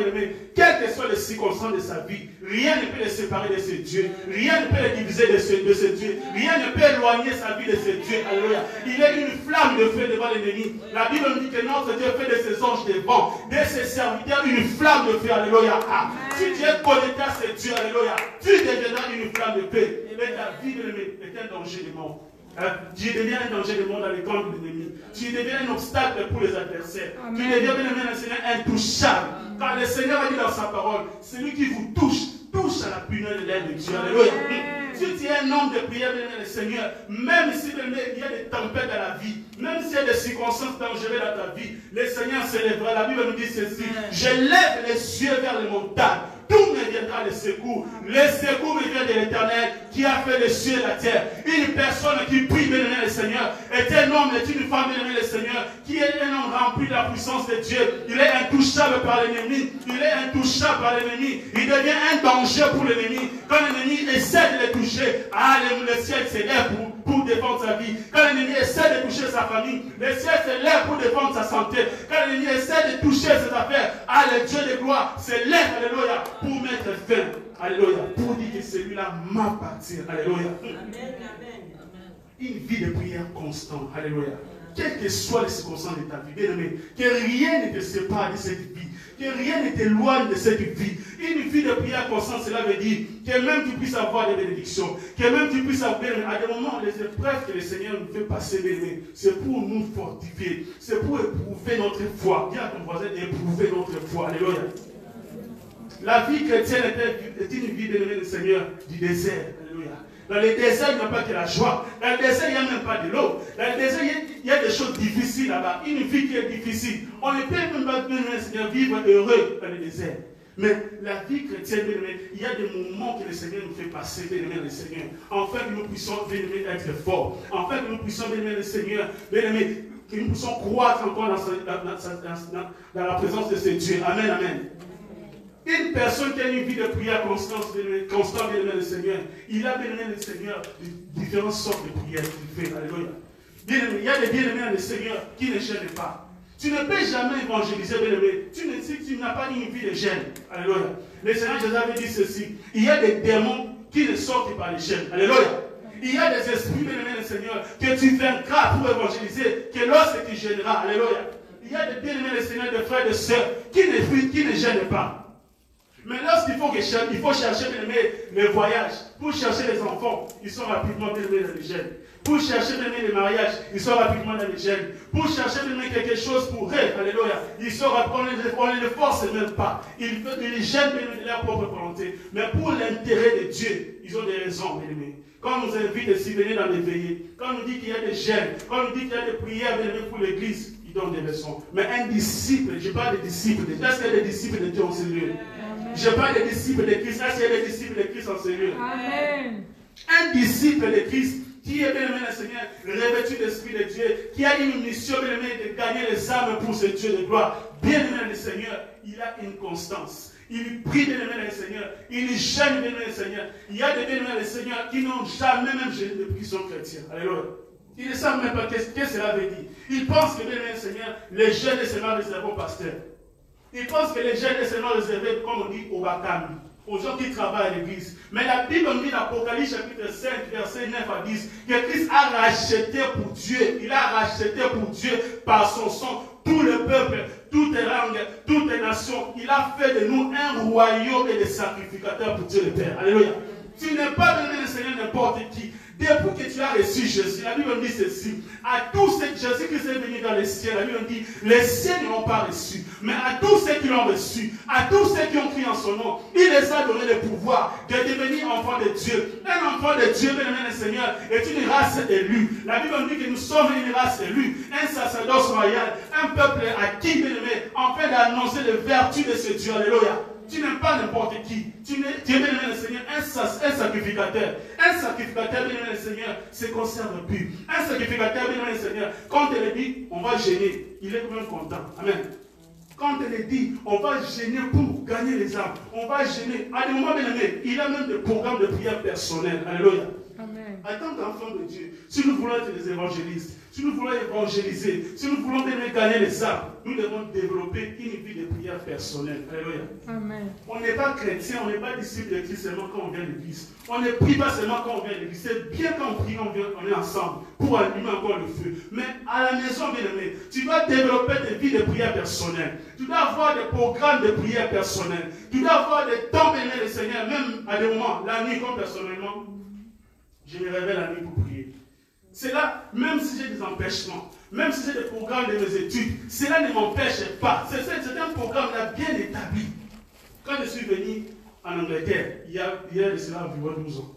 quelles que soient les circonstances de sa vie, rien ne peut le séparer de ce Dieu. Rien ne peut le diviser de ce Dieu. Rien ne peut éloigner sa vie de ce Dieu. Alléluia. Il est une flamme de feu devant l'ennemi. La Bible nous dit que notre Dieu fait de ses anges des vents, de ses serviteurs une flamme de feu. Alléluia. Ah. Si tu es connecté à ce Dieu, alléluia, tu deviendras une flamme de paix. Mais ta vie est un danger de mort. Tu deviens un danger de mort dans les camps de l'ennemi. Tu deviens un obstacle pour les adversaires. Amen. Tu deviens un Seigneur intouchable. Car le Seigneur a dit dans sa parole, celui qui vous touche à la punelle de l'aile de Dieu. Alléluia. Si tu es un homme de prière, bien-aimé le Seigneur, même si il y a des tempêtes dans la vie, même s'il y a des circonstances dangereuses dans ta vie, le Seigneur s'élèvera. La Bible nous dit ceci, je lève les yeux vers les montagnes. Tout me viendra le secours. Le secours me vient de l'Éternel qui a fait les cieux et la terre. Une personne qui prie, bien-aimé le Seigneur, est un homme, est une femme, bien-aimé le Seigneur, qui est un homme rempli de la puissance de Dieu. Il est intouchable par l'ennemi. Il est intouchable par l'ennemi. Il devient un danger pour l'ennemi. Quand l'ennemi essaie de le toucher, le ciel s'élève pour défendre sa vie. Quand l'ennemi essaie de toucher sa famille, le ciel s'élève pour défendre sa santé. Quand l'ennemi essaie de toucher ses affaires, le Dieu de gloire s'élève, alléluia, pour mettre fin, alléluia, pour dire que celui-là m'appartient, alléluia. Amen, amen. Une vie de prière constante, alléluia. Quelles que soient les circonstances de ta vie, bien aimé, que rien ne te sépare de cette vie, que rien ne t'éloigne de cette vie. Une vie de prière constante, cela veut dire que même tu puisses avoir des bénédictions, que même tu puisses avoir, à des moments, les épreuves que le Seigneur nous fait passer, bien aimé, c'est pour nous fortifier, c'est pour éprouver notre foi. Dis à ton voisin, éprouver notre foi, alléluia. La vie chrétienne est une vie, bien aimé le Seigneur, du désert, alléluia. Dans le désert, il n'y a pas que la joie. Dans le désert, il n'y a même pas de l'eau. Dans le désert, il y a des choses difficiles là-bas. Une vie qui est difficile. On ne peut même pas, Seigneur, vivre heureux dans le désert. Mais la vie chrétienne, il y a des moments que le Seigneur nous fait passer, bien-aimé le Seigneur. Afin que nous puissions, bien-aimé, être forts. Afin que nous puissions, bien-aimé le Seigneur, bien-aimé, que nous puissions croître encore dans la présence de ce Dieu. Amen, amen. Une personne qui a une vie de prière constante, bien-aimé le Seigneur, il a, bien-aimé le Seigneur, différentes sortes de prières qu'il fait. Alléluia. Bien-aimé, il y a des bien-aimés le Seigneur qui ne gênent pas. Tu ne peux jamais évangéliser, bien-aimé, si tu n'as pas une vie de gêne. Alléluia. Le Seigneur Jésus avait dit ceci, il y a des démons qui ne sortent pas les gênes. Alléluia. Il y a des esprits, bien-aimé le Seigneur, que tu vaincras pour évangéliser, que lorsque tu gêneras. Alléluia. Il y a des bien-aimés le Seigneur, des frères et de sœurs, qui ne gênent pas. Mais lorsqu'il faut chercher les voyages, pour chercher les enfants, ils sont rapidement bien-aimés dans les gènes. Pour chercher les mariages, ils sont rapidement dans les gènes. Pour chercher quelque chose pour eux, alléluia, ils sont rapidement, on ne les force même pas. Ils gênent de leur propre volonté. Mais pour l'intérêt de Dieu, ils ont des raisons, bien-aimés. Quand on nous invite de s'y venir dans les veillées, quand on nous dit qu'il y a des gènes, quand on nous dit qu'il y a des prières, bien-aimés, pour l'église, ils donnent des leçons. Mais un disciple, je parle des disciples, est-ce qu'il y a des disciples de Dieu en ce lieu? Je parle des disciples de Christ. Est-ce qu'il y a des disciples de Christ en ce lieu? Amen. Un disciple de Christ qui est bien-aimé le Seigneur, revêtu d'esprit de Dieu, qui a une mission bien-aimé de gagner les âmes pour ce Dieu de gloire. Bien-aimé le Seigneur, il a une constance. Il prie bien-aimé le Seigneur. Il gêne bien-aimé le Seigneur. Il y a des bien-aimés le Seigneur qui n'ont jamais même gêné depuis qu'ils sont chrétiens. Alléluia. Ils ne savent même pas ce que cela veut dire. Ils pensent que bien-aimé le Seigneur, les jeunes seulement réservés aux pasteurs. Ils pensent que les jeunes sont seulement réservés, comme on dit, aux Bakami, aux gens qui travaillent à l'église. Mais la Bible nous dit, l'Apocalypse chapitre 5, verset 9 à 10, que Christ a racheté pour Dieu. Il a racheté pour Dieu par son sang tout le peuple, toutes les langues, toutes les nations. Il a fait de nous un royaume et des sacrificateurs pour Dieu le Père. Alléluia. Tu n'es pas donné le Seigneur n'importe qui. Depuis que tu as reçu Jésus, la Bible dit ceci, à tous ceux que Jésus-Christ est venu dans les cieux, la Bible dit, les cieux ne l'ont pas reçu, mais à tous ceux qui l'ont reçu, à tous ceux qui ont crié en son nom, il les a donné le pouvoir de devenir enfants de Dieu. Un enfant de Dieu, bien-aimé le Seigneur, est une race élue. La Bible dit que nous sommes une race élue, un sacerdoce royal, un peuple acquis, bien-aimé, en fait d'annoncer les vertus de ce Dieu. Alléluia. Tu n'es pas n'importe qui. Tu es bien aimé le Seigneur, un sacrificateur. Un sacrificateur, bien aimé le Seigneur, se conserve plus. Un sacrificateur, bien aimé le Seigneur, quand il dit, on va gêner, il est quand même content. Amen. Quand il dit, on va gêner pour gagner les âmes. On va gêner. À des moments, bien aimé, il a même des programmes de prière personnels. Alléluia. Amen. En tant qu'enfant de Dieu, si nous voulons être des évangélistes, si nous voulons évangéliser, si nous voulons bien gagner les âmes, nous devons développer une vie de prière personnelle. Alléluia. Amen. On n'est pas chrétien, on n'est pas disciple de Christ seulement quand on vient à l'église. On ne prie pas seulement quand on vient à l'église. C'est bien quand on prie, on est ensemble pour allumer encore le feu. Mais à la maison, bien aimé, tu dois développer des vies de prière personnelle. Tu dois avoir des programmes de prière personnelle. Tu dois avoir des temps bénis le Seigneur, même à des moments, la nuit, comme personnellement, je me réveille la nuit pour prier. C'est là, même si j'ai des empêchements, même si j'ai des programmes de mes études, cela ne m'empêche pas. C'est un programme là bien établi. Quand je suis venu en Angleterre, il y a de cela environ 12 ans.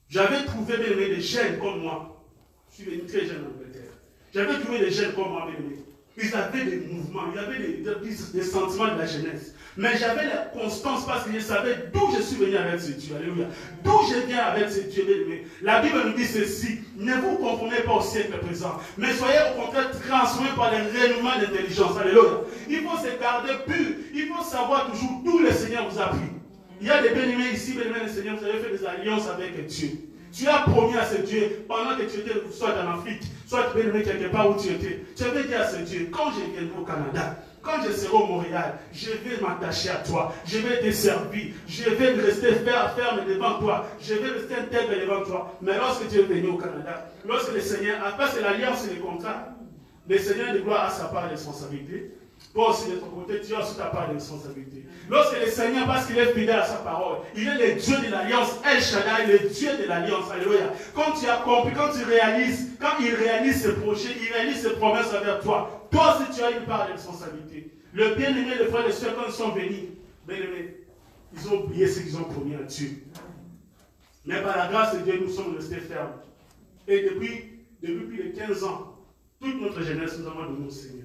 J'avais trouvé, bien aimé, des jeunes comme moi. Je suis venu très jeune en Angleterre. J'avais trouvé des jeunes comme moi, bien aimé. Ils avaient des mouvements, ils avaient des sentiments de la jeunesse. Mais j'avais la constance parce que je savais d'où je suis venu avec ce Dieu. Alléluia. D'où je viens avec ce Dieu, bien aimé. La Bible nous dit ceci. Ne vous conformez pas au siècle présent. Mais soyez au contraire transformés par le renouvellement d'intelligence. Alléluia. Il faut se garder pur. Il faut savoir toujours d'où le Seigneur vous a pris. Il y a des bien-aimés ici, bien-aimés le Seigneur, vous avez fait des alliances avec Dieu. Tu as promis à ce Dieu, pendant que tu étais soit en Afrique, soit bien-aimé quelque part où tu étais, tu avais dit à ce Dieu, quand je viendrai au Canada, quand je serai au Montréal, je vais m'attacher à toi, je vais te servir, je vais rester ferme devant toi, je vais rester intègre devant toi. Mais lorsque tu es venu au Canada, lorsque le Seigneur, après c'est l'alliance et le contrat, le Seigneur de gloire a sa part de responsabilité. Toi aussi de ton côté, tu as aussi ta part de responsabilité. Lorsque le Seigneur, parce qu'il est fidèle à sa parole, il est le Dieu de l'alliance, El Shaddai, le Dieu de l'alliance, alléluia. Quand tu as compris, quand tu réalises, quand il réalise ses projets, il réalise ses promesses envers toi, toi aussi tu as une part de responsabilité. Le bien-aimé, les frères et les sœurs, quand ils sont venus, bien-aimés, ils ont oublié ce qu'ils ont promis à Dieu. Mais par la grâce de Dieu, nous sommes restés fermes. Et depuis plus de 15 ans, toute notre jeunesse, nous avons donné au Seigneur.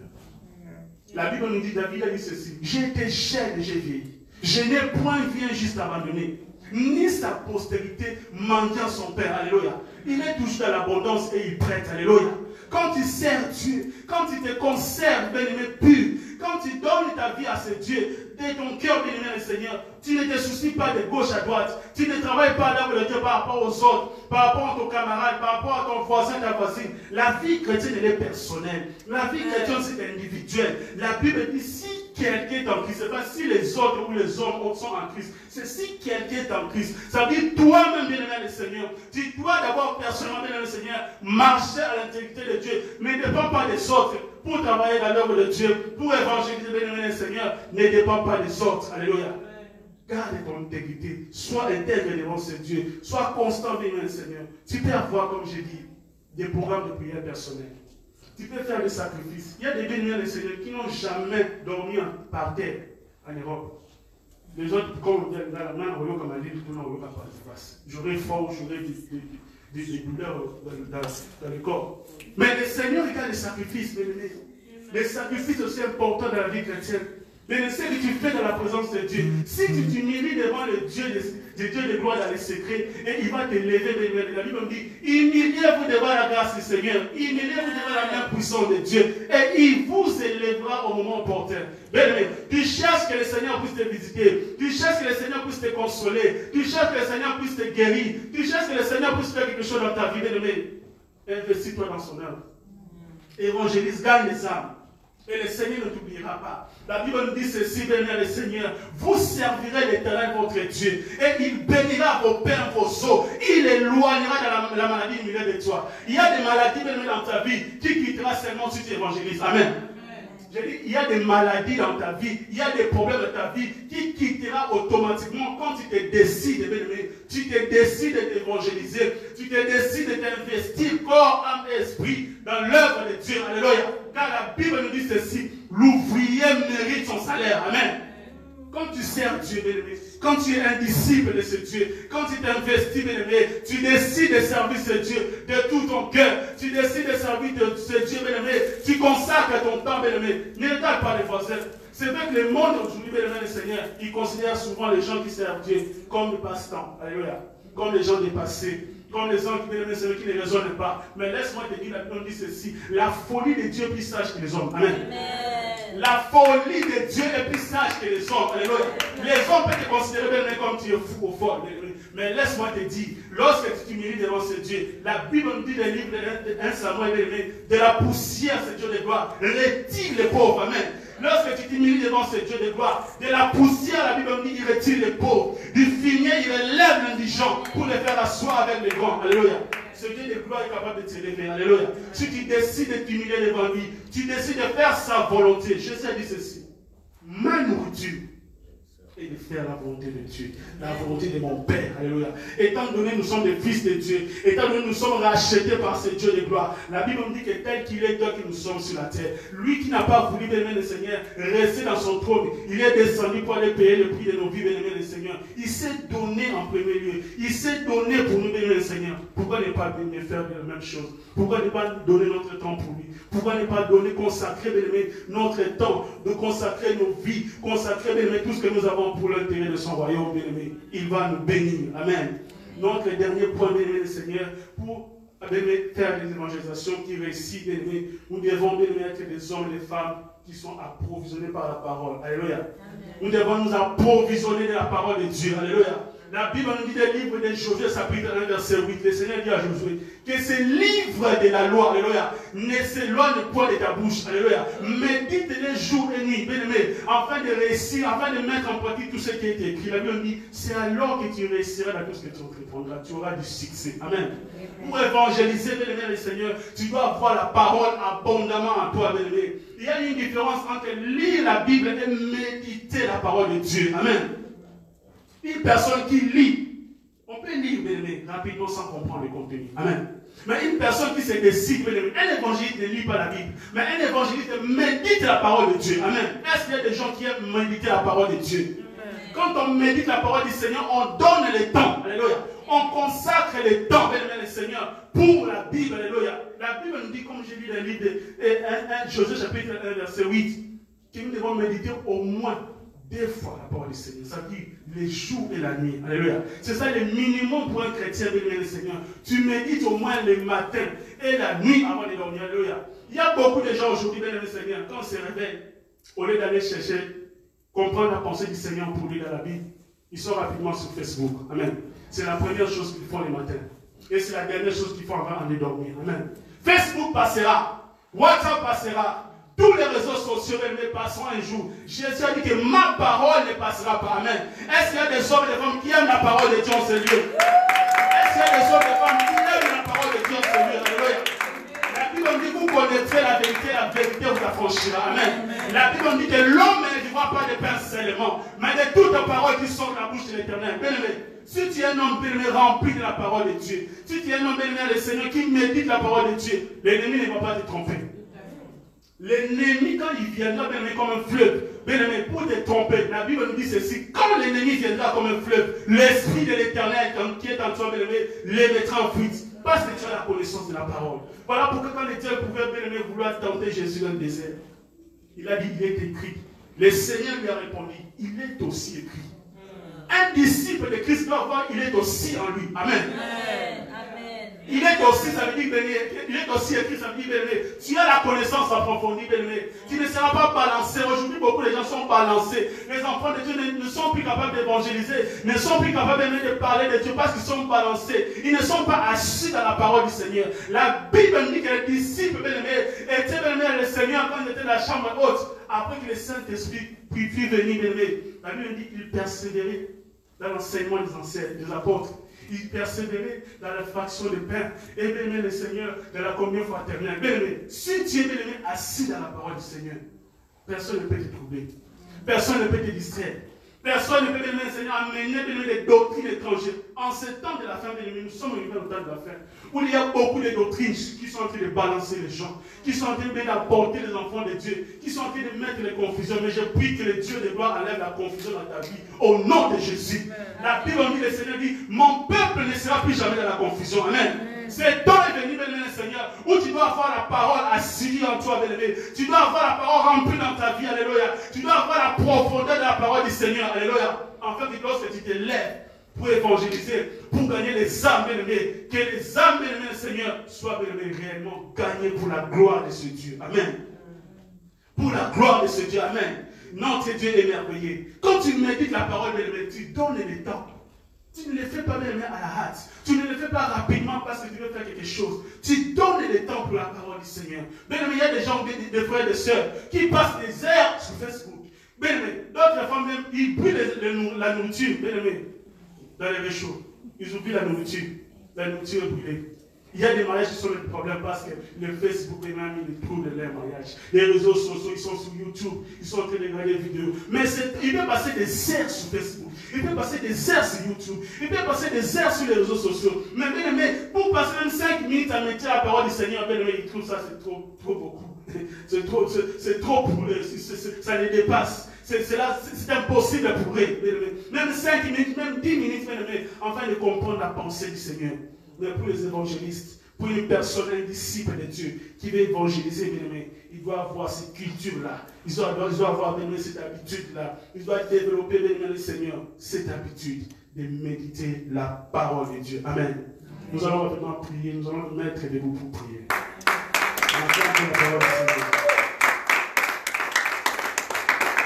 La Bible nous dit, David a dit ceci, j'ai été jeune et j'ai vieilli. Je n'ai point vu un juste abandonné, ni sa postérité mendiant son père. Alléluia. Il est toujours dans l'abondance et il prête. Alléluia. Quand tu sers Dieu, quand tu te conserves, bien-aimé, pur, quand tu donnes ta vie à ce Dieu, de ton cœur, bien-aimé, le Seigneur, tu ne te soucies pas de gauche à droite, tu ne travailles pas à l'œuvre de Dieu par rapport aux autres, par rapport à ton camarade, par rapport à ton voisin, ta voisine. La vie chrétienne, elle est personnelle. La vie chrétienne, c'est individuel. La Bible dit, si quelqu'un est en Christ, ce n'est pas si les autres ou les hommes sont en Christ, c'est si quelqu'un est en Christ. Ça veut dire, toi-même, bien-aimé, le Seigneur, tu dois d'abord, personnellement, bien-aimé, le Seigneur, marcher à l'intégrité de Dieu, mais ne dépend pas des autres. Pour travailler dans l'œuvre de Dieu, pour évangéliser, bien-aimé, le Seigneur, ne dépend pas des autres. Alléluia. Garde ton intégrité. Sois intègre devant ce Dieu. Sois constant, bien-aimé, le Seigneur. Tu peux avoir, comme j'ai dit, des programmes de prière personnels. Tu peux faire des sacrifices. Il y a des bien-aimés, le Seigneur, qui n'ont jamais dormi par terre en Europe. Les autres, comme on dit dans la main, comme on dit, j'aurais fort, j'aurais des douleurs dans le corps. Mais le Seigneur regarde les sacrifices, bien-aimés. Les sacrifices aussi importants dans la vie chrétienne. Mais ce que tu fais dans la présence de Dieu, si tu t'humilies devant le Dieu de gloire dans les secrets, et il va te lever, la Bible me dit, humiliez-vous devant la grâce du Seigneur, humiliez-vous devant la main puissante de Dieu, et il vous élèvera au moment opportun. Bien, tu cherches que le Seigneur puisse te visiter, tu cherches que le Seigneur puisse te consoler, tu cherches que le Seigneur puisse te guérir, tu cherches que le Seigneur puisse faire quelque chose dans ta vie, bien, investis-toi dans son œuvre. Évangélise, gagne les âmes. Et le Seigneur ne t'oubliera pas. La Bible nous dit ceci, bénir le Seigneur. Vous servirez l'Éternel votre Dieu. Et il bénira vos pères, vos os. Il éloignera de la maladie du milieu de toi. Il y a des maladies dans ta vie qui quittera seulement si tu évangélises. Amen. Je dis, il y a des maladies dans ta vie, il y a des problèmes dans ta vie qui quittera automatiquement quand tu te décides, tu te décides d'évangéliser, tu te décides de t'investir corps, âme et esprit dans l'œuvre de Dieu. Alléluia. Car la Bible nous dit ceci, l'ouvrier mérite son salaire. Amen. Quand tu sers Dieu, bien-aimé, quand tu es un disciple de ce Dieu, quand tu t'investis, bien-aimé, tu décides de servir ce Dieu de tout ton cœur, tu décides de servir ce Dieu, bien-aimé, tu consacres ton temps, bien-aimé, ne regarde pas les voisins. C'est vrai que le monde aujourd'hui, bien-aimé, le Seigneur, il considère souvent les gens qui servent Dieu comme des passe-temps. Alléluia. Comme les gens dépassés. Comme les gens qui ne raisonnent pas. Mais laisse-moi te dire, la Bible dit ceci, la folie de Dieu est plus sage que les hommes. Amen. La folie de Dieu est plus sage que les hommes. Alléluia. Les hommes peuvent te considérer bien comme tu es fou ou folle. Mais laisse-moi te dire, lorsque tu t'humilies devant ce Dieu, la Bible nous dit dans le livre de 1 Samuel, de la poussière, ce Dieu de gloire, retire les pauvres. Amen. Lorsque tu t'humilies devant ce Dieu de gloire, de la poussière, la Bible dit, il retire les pauvres. Du fumier, il élève l'indigent pour les faire asseoir avec les grands. Alléluia. Ce Dieu de gloire est capable de t'élever. Alléluia. Si tu décides de t'humilier devant lui, tu décides de faire sa volonté. Je sais dire ceci. Ma nourriture et de faire la volonté de Dieu, la volonté de mon Père. Alléluia. Étant donné nous sommes des fils de Dieu, étant donné nous sommes rachetés par ce Dieu de gloire, la Bible nous dit que tel qu'il est, tel que nous sommes sur la terre, lui qui n'a pas voulu, bien-aimé le Seigneur, rester dans son trône, il est descendu pour aller payer le prix de nos vies, bien-aimé le Seigneur. Il s'est donné en premier lieu, il s'est donné pour nous, bien-aimé le Seigneur. Pourquoi ne pas bien faire la même chose? Pourquoi ne pas donner notre temps pour lui? Pourquoi ne pas donner, consacrer, bien-aimé, notre temps, de consacrer nos vies, consacrer, bien-aimé, tout ce que nous avons pour l'intérêt de son royaume, bien-aimé. Il va nous bénir. Amen. Notre dernier point, bien-aimé, le Seigneur, pour faire des évangélisations qui réussissent, bien-aimé, nous devons, bien-aimé, être des hommes et des femmes qui sont approvisionnés par la parole. Alléluia. Nous devons nous approvisionner de la parole de Dieu. Alléluia. La Bible nous dit des livres de Josué, chapitre 1, verset 8. Le Seigneur dit à Josué que ces livres de la loi, alléluia, ne s'éloignent point de ta bouche, alléluia. Médite-les jour et nuit, bien-aimé, afin de réussir, afin de mettre en pratique tout ce qui est écrit. La Bible dit, c'est alors que tu réussiras dans tout ce que tu entreprendras. Tu auras du succès. Amen. Pour évangéliser, bien-aimé, le Seigneur, tu dois avoir la parole abondamment en toi, bien-aimé. Il y a une différence entre lire la Bible et méditer la parole de Dieu. Amen. Une personne qui lit, on peut lire, bien-aimé, rapidement sans comprendre le contenu. Amen. Mais une personne qui se décide, bien-aimé, un évangéliste ne lit pas la Bible, mais un évangéliste médite la parole de Dieu. Amen. Est-ce qu'il y a des gens qui aiment méditer la parole de Dieu? Quand on médite la parole du Seigneur, on donne le temps. Alléluia. On consacre le temps, bien-aimé, le Seigneur, pour la Bible. Alléluia. La Bible nous dit, comme j'ai lu dans le livre de Josué chapitre 1, verset 8, que nous devons méditer au moins 2 fois la parole du Seigneur. Ça veut dire les jours et la nuit. Alléluia. C'est ça le minimum pour un chrétien, bien-aimé le Seigneur. Tu médites au moins le matin et la nuit avant de dormir. Alléluia. Il y a beaucoup de gens aujourd'hui, bien-aimé le Seigneur, quand on se réveille, au lieu d'aller chercher, comprendre la pensée du Seigneur pour lire dans la Bible, ils sont rapidement sur Facebook. Amen. C'est la première chose qu'ils font le matin. Et c'est la dernière chose qu'ils font avant d'aller dormir. Amen. Facebook passera. WhatsApp passera. Tous les réseaux sociaux ne passeront un jour. Jésus a dit que ma parole ne passera pas. Amen. Est-ce qu'il y a des hommes et des femmes qui aiment la parole de Dieu en ce lieu? Est-ce qu'il y a des hommes et des femmes qui aiment la parole de Dieu en ce lieu? Alléluia. La Bible dit que vous connaîtrez la vérité vous affranchira. Amen. La Bible dit que l'homme ne vivra pas de pain seulement, mais de toutes les paroles qui sortent de la bouche de l'Éternel. Bien-aimé, si tu es un homme bien-aimé rempli de la parole de Dieu, si tu es un homme bien-aimé le Seigneur qui médite la parole de Dieu, l'ennemi ne va pas te tromper. L'ennemi, quand il viendra, bien-aimé, comme un fleuve, bien-aimé, pour te tromper, la Bible nous dit ceci, quand l'ennemi viendra comme un fleuve, l'Esprit de l'Éternel qui est en toi, bien-aimé, les mettra en fuite. Parce que tu as la connaissance de la parole. Voilà pourquoi quand l'Éternel pouvait, bien-aimé, vouloir tenter Jésus dans le désert, il a dit, il est écrit. Le Seigneur lui a répondu, il est aussi écrit. Un disciple de Christ doit voir, il est aussi en lui. Amen. Il est aussi, ça veut dire, il est aussi écrit, ça veut dire, tu as la connaissance approfondie, tu ne seras pas balancé. Aujourd'hui, beaucoup de gens sont balancés. Les enfants de Dieu ne sont plus capables d'évangéliser, ne sont plus capables de parler de Dieu parce qu'ils sont balancés. Ils ne sont pas assis dans la parole du Seigneur. La Bible dit que les disciples, étaient le Seigneur quand ils étaient dans la chambre haute. Après que le Saint-Esprit fut venu, la Bible dit qu'ils persévéraient dans l'enseignement des ancêtres, des apôtres. Il persévérait dans la fraction de pain. Et bien aimé le Seigneur, dans la communion fraternelle. Bien aimé, si tu es bien aimé assis dans la parole du Seigneur, personne ne peut te troubler. Personne ne peut te distraire. Personne ne peut, bien aimé le Seigneur, amener des doctrines étrangères. En ce temps de la fin, bien aimé, nous sommes arrivés au temps de la fin, où il y a beaucoup de doctrines qui sont en train de balancer les gens, qui sont en train d'apporter les enfants de Dieu, qui sont en train de mettre les confusions. Mais je prie que le Dieu de gloire enlève la confusion dans ta vie, au nom de Jésus. La Bible dit, le Seigneur dit, mon peuple ne sera plus jamais dans la confusion. Amen. C'est temps est venu, bien-aimé le Seigneur, où tu dois avoir la parole assidue en toi, bien-aimé. Tu dois avoir la parole remplie dans ta vie, alléluia. Tu dois avoir la profondeur de la parole du Seigneur, alléluia. En fait, lorsque tu te lèves pour évangéliser, pour gagner les âmes, bien-aimées, que les âmes, bien-aimées, le Seigneur, soient, bien-aimées, réellement gagnées pour la gloire de ce Dieu. Amen. Pour la gloire de ce Dieu, amen. Notre Dieu est merveilleux. Quand tu médites la parole, bien-aimé, tu donnes le temps. Tu ne le fais pas, bien-aimé, à la hâte. Tu ne le fais pas rapidement parce que tu veux faire quelque chose. Tu donnes le temps pour la parole du Seigneur. Bien-aimé, il y a des gens, des frères et des sœurs, qui passent des heures sur Facebook. Bien-aimé, d'autres femmes, même, ils brûlent la nourriture, bien-aimé, dans les réchauds. Ils oublient la nourriture est brûlée. Il y a des mariages qui sont des problèmes parce que le Facebook est même le trou de leur mariage. Les réseaux sociaux, ils sont sur YouTube, ils sont en train de regarder des vidéos. Mais il peut passer des heures sur Facebook, il peut passer des heures sur YouTube, il peut passer des heures sur les réseaux sociaux. Mais bien aimé, pour passer même 5 minutes à mettre la parole du Seigneur, bien aimé, il trouve ça c'est trop beaucoup. C'est trop pour eux, ça les dépasse. C'est impossible pour eux. Même 5 minutes, même 10 minutes, afin de comprendre la pensée du Seigneur. Mais pour les évangélistes, pour une personne, un disciple de Dieu qui veut évangéliser, il doit avoir cette culture-là. Il doit avoir cette habitude-là. Il doit développer, le Seigneur, cette habitude de méditer la parole de Dieu. Amen. Nous allons maintenant prier, nous allons nous mettre debout pour prier.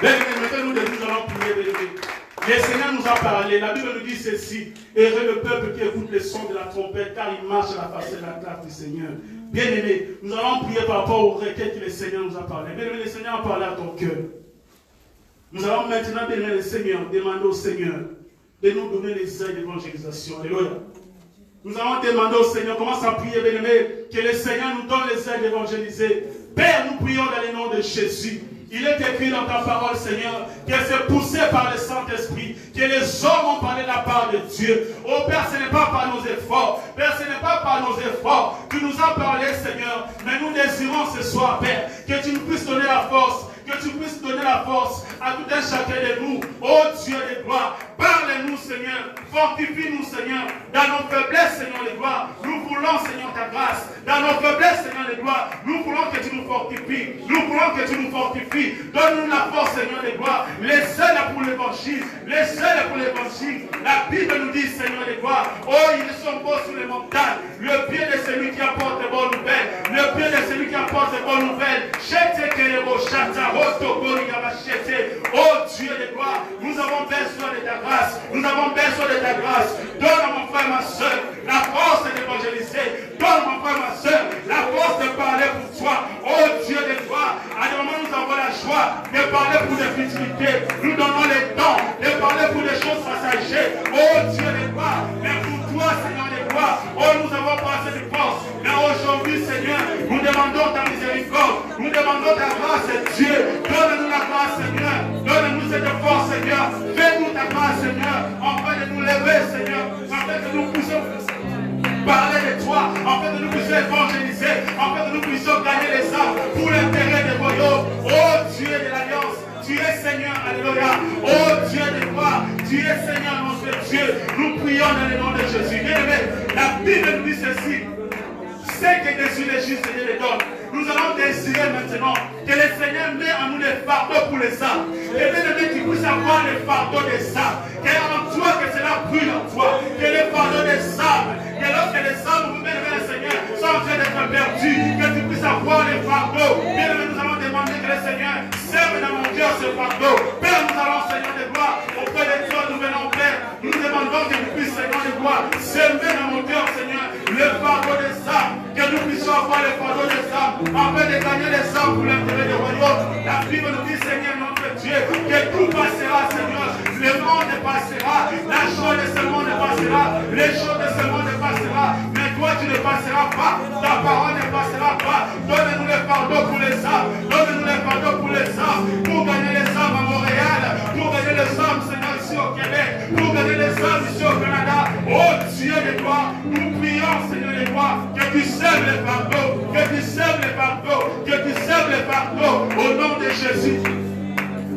Maintenant, nous allons prier. Le Seigneur nous a parlé. La Bible nous dit ceci. Heureux le peuple qui écoute le son de la trompette, car il marche à la face de la classe du Seigneur. Bien-aimé, nous allons prier par rapport aux requêtes que le Seigneur nous a parlé. Bien-aimé, le Seigneur a parlé à ton cœur. Nous allons maintenant, bien-aimé, le Seigneur, demander au Seigneur de nous donner les aides d'évangélisation. Alléluia. Nous allons demander au Seigneur, commence à prier, bien-aimé, que le Seigneur nous donne les aides d'évangéliser. Père, nous prions dans le nom de Jésus. Il est écrit dans ta parole, Seigneur, que c'est poussé par le Saint-Esprit, que les hommes ont parlé de la part de Dieu. Oh Père, ce n'est pas par nos efforts. Père, ce n'est pas par nos efforts. Tu nous as parlé, Seigneur, mais nous désirons ce soir, Père, que tu nous puisses donner la force. Que tu puisses donner la force à tout un chacun de nous. Oh Dieu de gloire, parle-nous, Seigneur. Fortifie-nous, Seigneur. Dans nos faiblesses, Seigneur de gloire, nous voulons, Seigneur, ta grâce. Dans nos faiblesses, Seigneur de gloire, nous voulons que tu nous fortifies. Nous voulons que tu nous fortifies. Donne-nous la force, Seigneur de gloire. Les ailes pour l'évangile. Les ailes pour l'évangile. La Bible nous dit, Seigneur de gloire, oh, ils sont beaux sur les montagnes. Le pied de celui qui apporte de bonnes nouvelles. Le pied de celui qui apporte de bonnes nouvelles. Oh Dieu de gloire, nous avons besoin de ta grâce. Nous avons besoin de ta grâce. Donne à mon frère, ma soeur, la force d'évangéliser. Donne à mon frère, ma soeur, la force de parler pour toi. Oh Dieu de gloire, à des moments nous avons la joie de parler pour des futilités. Nous donnons le temps de parler pour des choses passagères. Oh Dieu de gloire, mais pour toi, Seigneur de gloire, oh nous avons passé de force. Mais aujourd'hui, Seigneur, nous demandons ta miséricorde. Nous demandons ta grâce, Dieu. Donne-nous la grâce, Seigneur. Donne-nous cette force, Seigneur. Fais-nous ta grâce, Seigneur. Afin de nous lever, Seigneur. Afin que nous puissions parler de toi. Afin que nous puissions évangéliser. Afin que nous puissions gagner les âmes pour l'intérêt des royaumes. Oh Dieu de l'Alliance. Tu es Seigneur, alléluia. Oh Dieu de gloire, tu es Seigneur, notre Dieu. Nous prions dans le nom de Jésus. Bien-aimé, la Bible nous dit ceci. C'est que Jésus les justes et les donne. Nous allons désirer maintenant que le Seigneur met en nous les fardeaux pour les âmes. Et bien aimé, tu puisses avoir les fardeaux des âmes. Que en toi, que cela brûle en toi. Que les fardeaux des âmes. Que lorsque les âmes, vous bien aimé le Seigneur, sont en train d'être perdus, que tu puisses avoir les fardeaux. Bien aimé, nous allons demander que le Seigneur serve dans mon cœur ce fardeau. Père, nous allons, Seigneur de gloire, auprès de toi, nous venons, Père. Nous demandons que tu puisses, Seigneur de gloire, semer dans mon cœur, Seigneur, le fardeau des âmes. Que nous puissions avoir les fardeaux des âmes, afin de gagner les âmes pour l'intérêt du royaume. La Bible nous dit, Seigneur, notre Dieu, que tout passera, Seigneur. Le monde passera, la joie de ce monde passera, les choses de ce monde passera. Mais toi, tu ne passeras pas, ta parole ne passera pas. Donne-nous les fardeaux pour les âmes, donne-nous les fardeaux pour les âmes, pour gagner les âmes à Montréal, pour gagner les âmes, Seigneur, ici au Québec, pour gagner les âmes ici au Canada. Oh Dieu de gloire, nous prions, Seigneur de gloire, que tu sèmes les fardeaux, que tu sèmes les fardeaux, que tu sèmes les fardeaux, au nom de Jésus.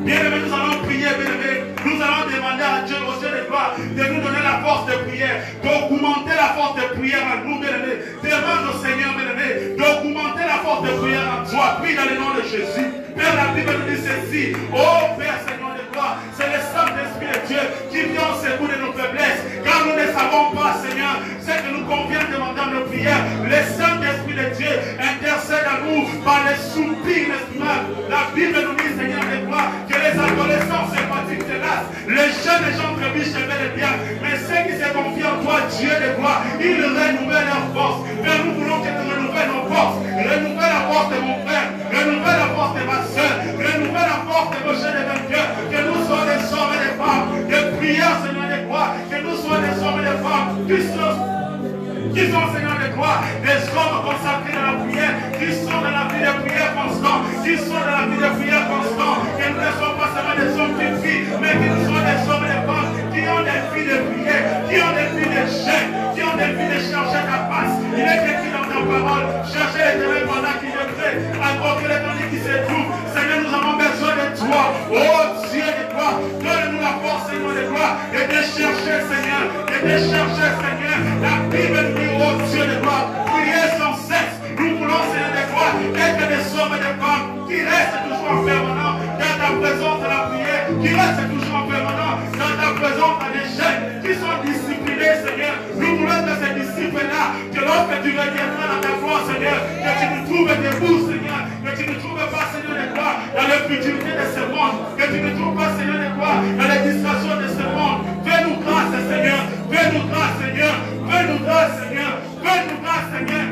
Bien-aimés, nous allons prier, bien-aimés. Nous allons demander à Dieu, au Dieu de gloire, de nous donner la force de prière, d'augmenter la force de prière en nous, bien-aimés. Demande au Seigneur, bien-aimés, d'augmenter la force de prière en toi. Prie dans le nom de Jésus. Père, la Bible nous dit ceci. Oh Père, Seigneur de gloire, c'est le Saint-Esprit de Dieu qui vient au secours de nos faiblesses. Car nous ne savons pas, Seigneur, ce que nous convient de demander dans nos prières. Le Saint-Esprit de Dieu intercède à nous par les soupirs inexprimables. La Bible nous dit, Seigneur de gloire, que les adolescents se fatiguent tenaces, les jeunes gens trébuchent bel et bien, mais ceux qui se confient en toi, Dieu de gloire, ils renouvellent leur force. Mais nous voulons que tu renouvelles nos forces. Renouvelle la force de mon frère, renouvelle la force de ma soeur, renouvelle la force de nos jeunes vainqueurs, que nous soyons des hommes et des femmes de prière, Seigneur de gloire, que nous soyons des hommes et des femmes qui sont Seigneur de gloire, des hommes consacrés dans la prière, qui sont dans la vie de prière constant, qui sont dans la vie de prière constant, que nous ne sommes pas seulement des hommes qui prient, mais que nous sommes des hommes et des femmes qui ont des vies de prière, qui ont des vies de jeûne, qui ont des vies de chercher ta face. Il est écrit dans ta parole, cherchez l'Éternel pendant qu'il est prêt, invoquer l'Éternel qui se trouve. Seigneur, nous avons besoin de toi. Oh Dieu de gloire, donne-nous la force, Seigneur de gloire, et de chercher, Seigneur, et de chercher, Seigneur. La Bible nous dit, oh Dieu de gloire, priez sans cesse. Nous voulons, Seigneur de gloire, être des hommes et des femmes qui restent toujours en permanent dans ta présence à la prière, qui restent toujours en permanent dans ta présence à des jeunes qui sont disciplinés, Seigneur. Nous voulons être ces disciples-là, que lorsque tu reviendras dans ta gloire, Seigneur, que tu nous trouves debout, Seigneur, que tu ne trouves pas, Seigneur de gloire, dans les futilités de ce monde, que tu ne trouves pas, Seigneur de gloire, dans les distractions de ce monde. Fais-nous grâce, Seigneur, fais-nous grâce, Seigneur, fais-nous grâce, Seigneur, fais-nous grâce, Seigneur.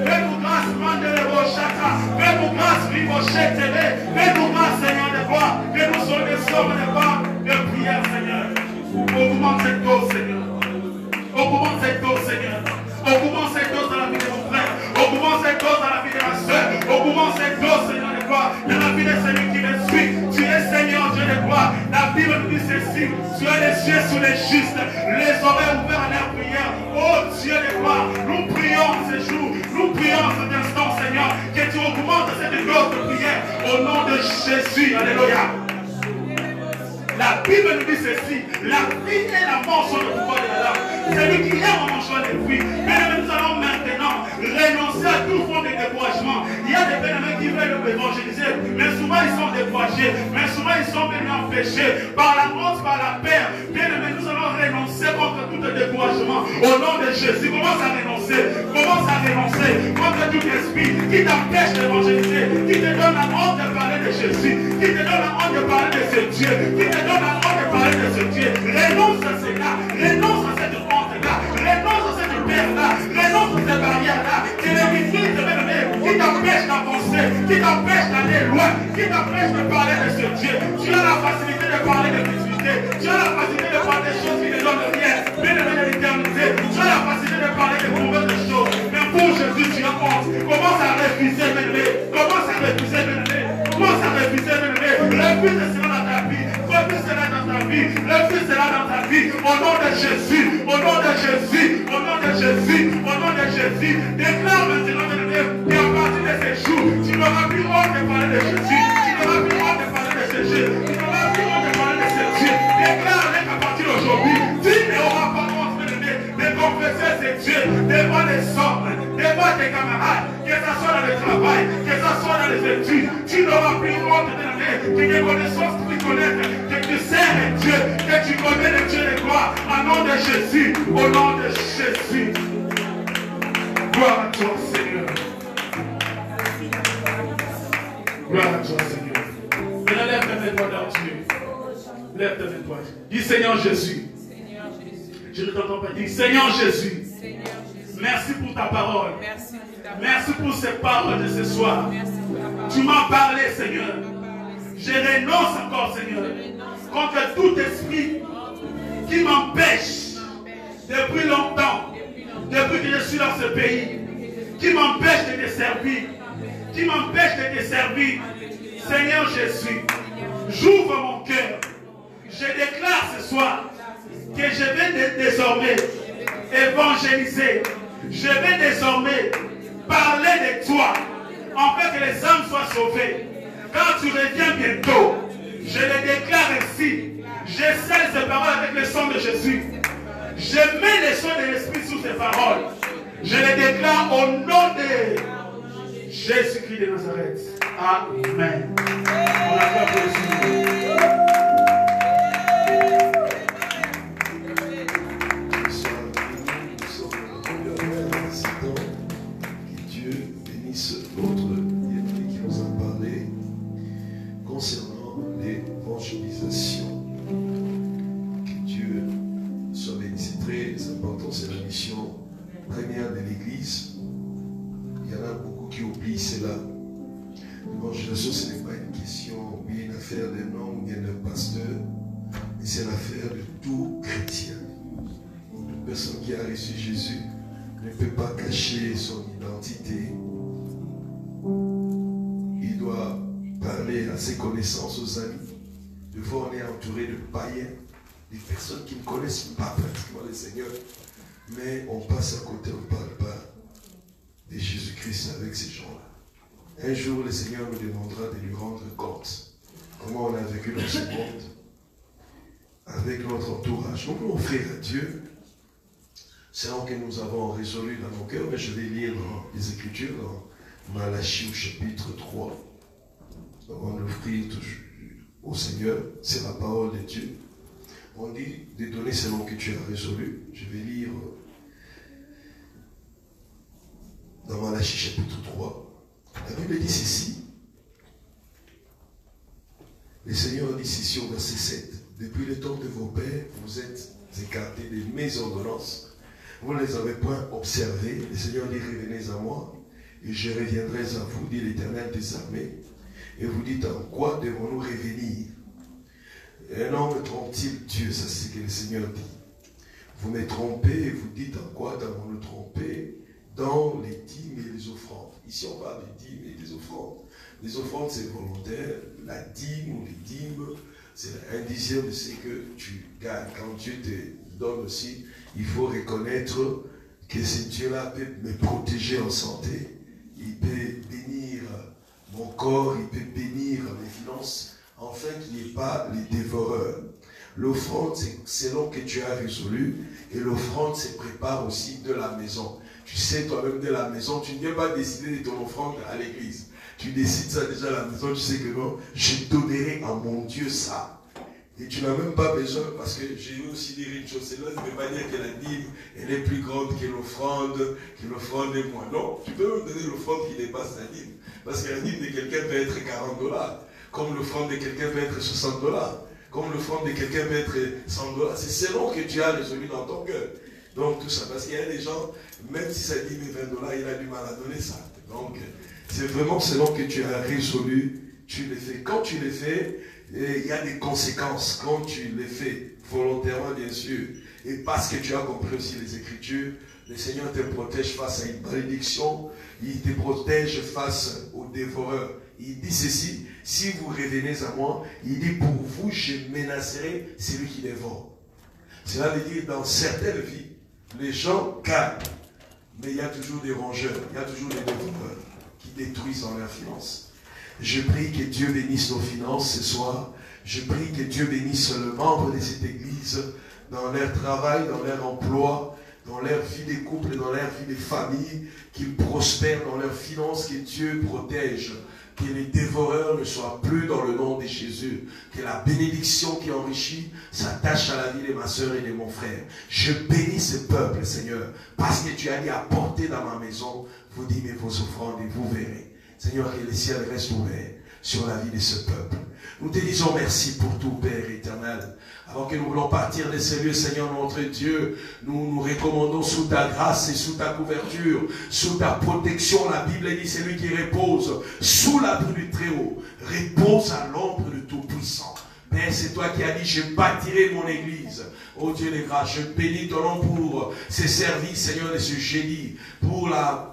Fais-nous grâce, Mandelerochata, fais-nous grâce, Ribochete, fais-nous grâce, Seigneur de gloire, que nous sommes des hommes et des femmes de prière, Seigneur. Augmente cette dose, Seigneur. Augmente cette dose, Seigneur. Augmente cette dose dans la vie de mon frère. Augmente cette dose dans la vie de ma soeur. Augmente cette dose, Seigneur de gloire, dans la vie de celui qui me suit. Tu es Seigneur, Dieu de gloire. La Bible nous dit ceci. Tu as les yeux sur les justes, les oreilles ouvertes à leur prière. Oh Dieu de gloire, nous prions ce jour. Nous prions cet instant, Seigneur, que tu augmentes cette dose de prière au nom de Jésus. Alléluia. La Bible nous dit ceci, la vie et la mort sont le pouvoir de la langue. Celui qui aime en mangeant les fruits. Mais nous allons maintenant renoncer à tout forme de découragement. Il y a des bénévoles qui veulent évangéliser, mais souvent ils sont découragés, mais souvent ils sont venus en péché, par la honte, par la peur. Bien-aimés, nous allons renoncer contre tout découragement. Au nom de Jésus, commence à renoncer contre tout esprit qui t'empêche d'évangéliser, qui te donne la honte de parler de Jésus, qui te donne la honte de parler de ce Dieu, qui te donne la honte de parler de ce Dieu. Renonce à cela, renonce à cette honte-là, renonce à cette peur-là, renonce à cette barrière-là, qui est difficile de m'aimer, qui t'empêche d'avancer, qui t'empêche d'aller loin, qui t'empêche de parler de ce Dieu. Tu as la facilité de parler de l'utilité, tu as la facilité de parler des choses qui ne donnent rien, mais de l'éternité, tu as la facilité de parler de mauvaises choses, mais pour Jésus tu as honte. Commence à refuser, bien-aimé, commence à refuser, bien-aimé, commence à refuser, bien-aimé, refuse cela dans ta vie, refuse cela dans ta vie, refuse cela dans ta vie, au nom de Jésus, au nom de Jésus, au nom de Jésus, au nom de Jésus. Déclare maintenant, bien-aimé, qu'à partir de ces jours, tu n'auras plus honte de parler de Jésus, tu n'auras plus honte de parler de ce Dieu, tu n'auras plus honte de parler de ce Dieu. Déclare qu'à partir d'aujourd'hui, tu n'auras pas honte, bien-aimé, de confesser ce Dieu devant les hommes, devant tes camarades, que ce soit dans le travail, que ce soit dans les études. Tu n'auras plus honte, bien-aimé, que tes connaissances puissent connaître, que tu sers Dieu, que tu connais le Dieu de gloire, au nom de Jésus, au nom de Jésus. Gloire à toi, Seigneur. Gloire à toi, Seigneur. Maintenant, lève tes doigts dans Dieu. Lève tes doigts. Dis Seigneur Jésus. Je ne t'entends pas. Dis Seigneur Jésus. Merci pour ta parole. Merci pour ces paroles de ce soir. Tu m'as parlé, Seigneur. Je renonce encore, Seigneur, contre tout esprit qui m'empêche depuis longtemps, depuis que je suis dans ce pays, qui m'empêche de te servir, qui m'empêche de te servir. Seigneur Jésus, j'ouvre mon cœur. Je déclare ce soir que je vais désormais évangéliser. Je vais désormais parler de toi, afin que les âmes soient sauvées. Quand tu reviens bientôt, je le déclare ainsi. Je scelle ces paroles avec le sang de Jésus. Je mets le sang de l'Esprit sur ces paroles. Je les déclare au nom de Jésus-Christ de Nazareth. Amen. On acclame pour le Seigneur. Que Dieu bénisse l'autre bien-aimé qui nous a parlé concernant l'évangélisation. Que Dieu soit béni. C'est très important, c'est la mission première de l'Église. Il y en a beaucoup qui oublient cela. L'évangélisation, ce n'est pas une question ou bien une affaire d'un homme ou bien d'un pasteur, mais c'est l'affaire de tout chrétien. personne qui a reçu Jésus ne peut pas cacher son identité. Il doit parler à ses connaissances, aux amis. Des fois, on est entouré de païens, des personnes qui ne connaissent pas pratiquement le Seigneur. Mais on passe à côté, on ne parle pas de Jésus-Christ avec ces gens-là. Un jour, le Seigneur nous demandera de lui rendre compte. Comment on a vécu dans ce monde avec notre entourage. Nous voulons offrir à Dieu selon que nous avons résolu dans nos cœurs. Mais je vais lire dans les Écritures, dans Malachie au chapitre 3. On va l'offrir au Seigneur. C'est la parole de Dieu. On dit de donner selon que tu as résolu. Je vais lire dans Malachie chapitre 3. La Bible dit ceci. Le Seigneur dit ceci au verset 7. Depuis le temps de vos pères, vous êtes écartés de mes ordonnances. Vous ne les avez point observées. Le Seigneur dit, revenez à moi, et je reviendrai à vous, dit l'Éternel des armées. Et vous dites, en quoi devons-nous revenir? Un homme trompe-t-il Dieu? Ça, c'est ce que le Seigneur dit. Vous me trompez et vous dites, en quoi devons-nous tromper? Dans les dîmes et les offrandes. Ici, on parle des dîmes et des offrandes. Les offrandes, c'est volontaire. La dîme ou les dîmes, c'est un dixième de ce que tu gagnes. Quand Dieu te donne aussi, il faut reconnaître que ce Dieu-là peut me protéger en santé. Il peut bénir mon corps, il peut bénir mes finances, afin qu'il n'y ait pas les dévoreurs. L'offrande, c'est selon que tu as résolu, et l'offrande se prépare aussi de la maison. Tu sais toi-même de la maison, tu ne viens pas décider de ton offrande à l'église. Tu décides ça déjà à la maison, tu sais que non, je donnerai à mon Dieu ça. Et tu n'as même pas besoin, parce que j'ai eu aussi dire une chose, c'est là, ça ne veut pas dire que la dîme, elle est plus grande que l'offrande est moins. Non, tu peux même donner l'offrande qui dépasse la dîme. Parce que la dîme de quelqu'un peut être $40, comme l'offrande de quelqu'un peut être $60, comme l'offrande de quelqu'un peut être $100. C'est selon que tu as résolu dans ton cœur. Donc tout ça, parce qu'il y a des gens, même si sa dîme est $20, il a du mal à donner ça. Donc c'est vraiment selon que tu as résolu, tu les fais. Quand tu les fais, il y a des conséquences. Quand tu les fais volontairement, bien sûr, et parce que tu as compris aussi les Écritures, le Seigneur te protège face à une malédiction, il te protège face aux dévoreurs. Il dit ceci, si vous revenez à moi, il dit pour vous, je menacerai celui qui dévore. Cela veut dire dans certaines vies, les gens gagnent, mais il y a toujours des rongeurs, il y a toujours des dévoreurs qui détruisent dans leurs finances. Je prie que Dieu bénisse nos finances ce soir. Je prie que Dieu bénisse le membre de cette église dans leur travail, dans leur emploi, dans leur vie de couple, dans leur vie de famille, qu'ils prospèrent dans leurs finances, que Dieu protège, que les dévoreurs ne soient plus dans le nom de Jésus, que la bénédiction qui enrichit s'attache à la vie de ma soeur et de mon frère. Je bénis ce peuple, Seigneur, parce que tu as dit apporter dans ma maison, vous dîmez vos offrandes et vous verrez. Seigneur, que les ciels restent ouverts sur la vie de ce peuple. Nous te disons merci pour tout, Père éternel. Avant que nous voulons partir de ces lieux, Seigneur notre Dieu, nous nous recommandons sous ta grâce et sous ta couverture, sous ta protection. La Bible dit, c'est lui qui repose sous l'abri du Très-Haut, repose à l'ombre du Tout-Puissant. Père, c'est toi qui as dit, je bâtirai mon église. Oh Dieu des grâces, je bénis ton nom pour ces services, Seigneur, de ce jeudi. Pour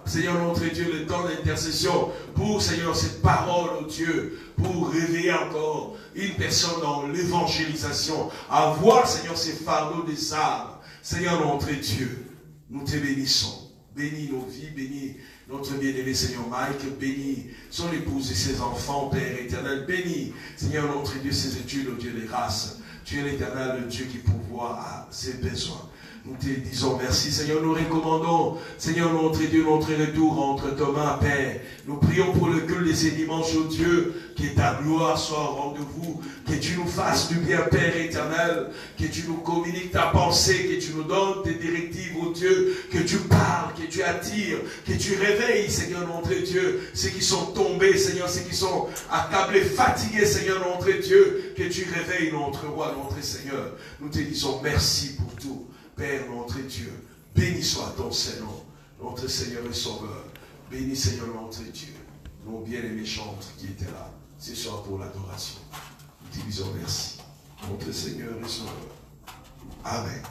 Seigneur notre Dieu, le temps d'intercession. Pour, Seigneur, cette parole, oh Dieu, pour réveiller encore une personne dans l'évangélisation. À voir, Seigneur, ces fardeaux des âmes. Seigneur notre Dieu, nous te bénissons. Bénis nos vies, bénis notre bien-aimé Seigneur Mike, bénis son épouse et ses enfants, Père éternel. Bénis, Seigneur notre Dieu, ses études, au Dieu des grâces. Tu es l'éternel, le Dieu qui pourvoit à ses besoins. Nous te disons merci, Seigneur. Nous recommandons, Seigneur notre Dieu, notre retour entre tes mains, Père. Nous prions pour le culte de ces dimanches, oh Dieu, que ta gloire soit au rendez-vous, que tu nous fasses du bien, Père éternel, que tu nous communiques ta pensée, que tu nous donnes tes directives, oh Dieu, que tu parles, que tu attires, que tu réveilles, Seigneur notre Dieu, ceux qui sont tombés, Seigneur, ceux qui sont accablés, fatigués, Seigneur notre Dieu, que tu réveilles notre roi, notre Seigneur. Nous te disons merci pour tout. Père notre Dieu, béni soit ton Saint-Nom, notre Seigneur et Sauveur. Béni Seigneur notre Dieu, nos bien-aimés chantres qui étaient là, ce soir pour l'adoration. Nous te disons merci, notre Seigneur et Sauveur. Amen.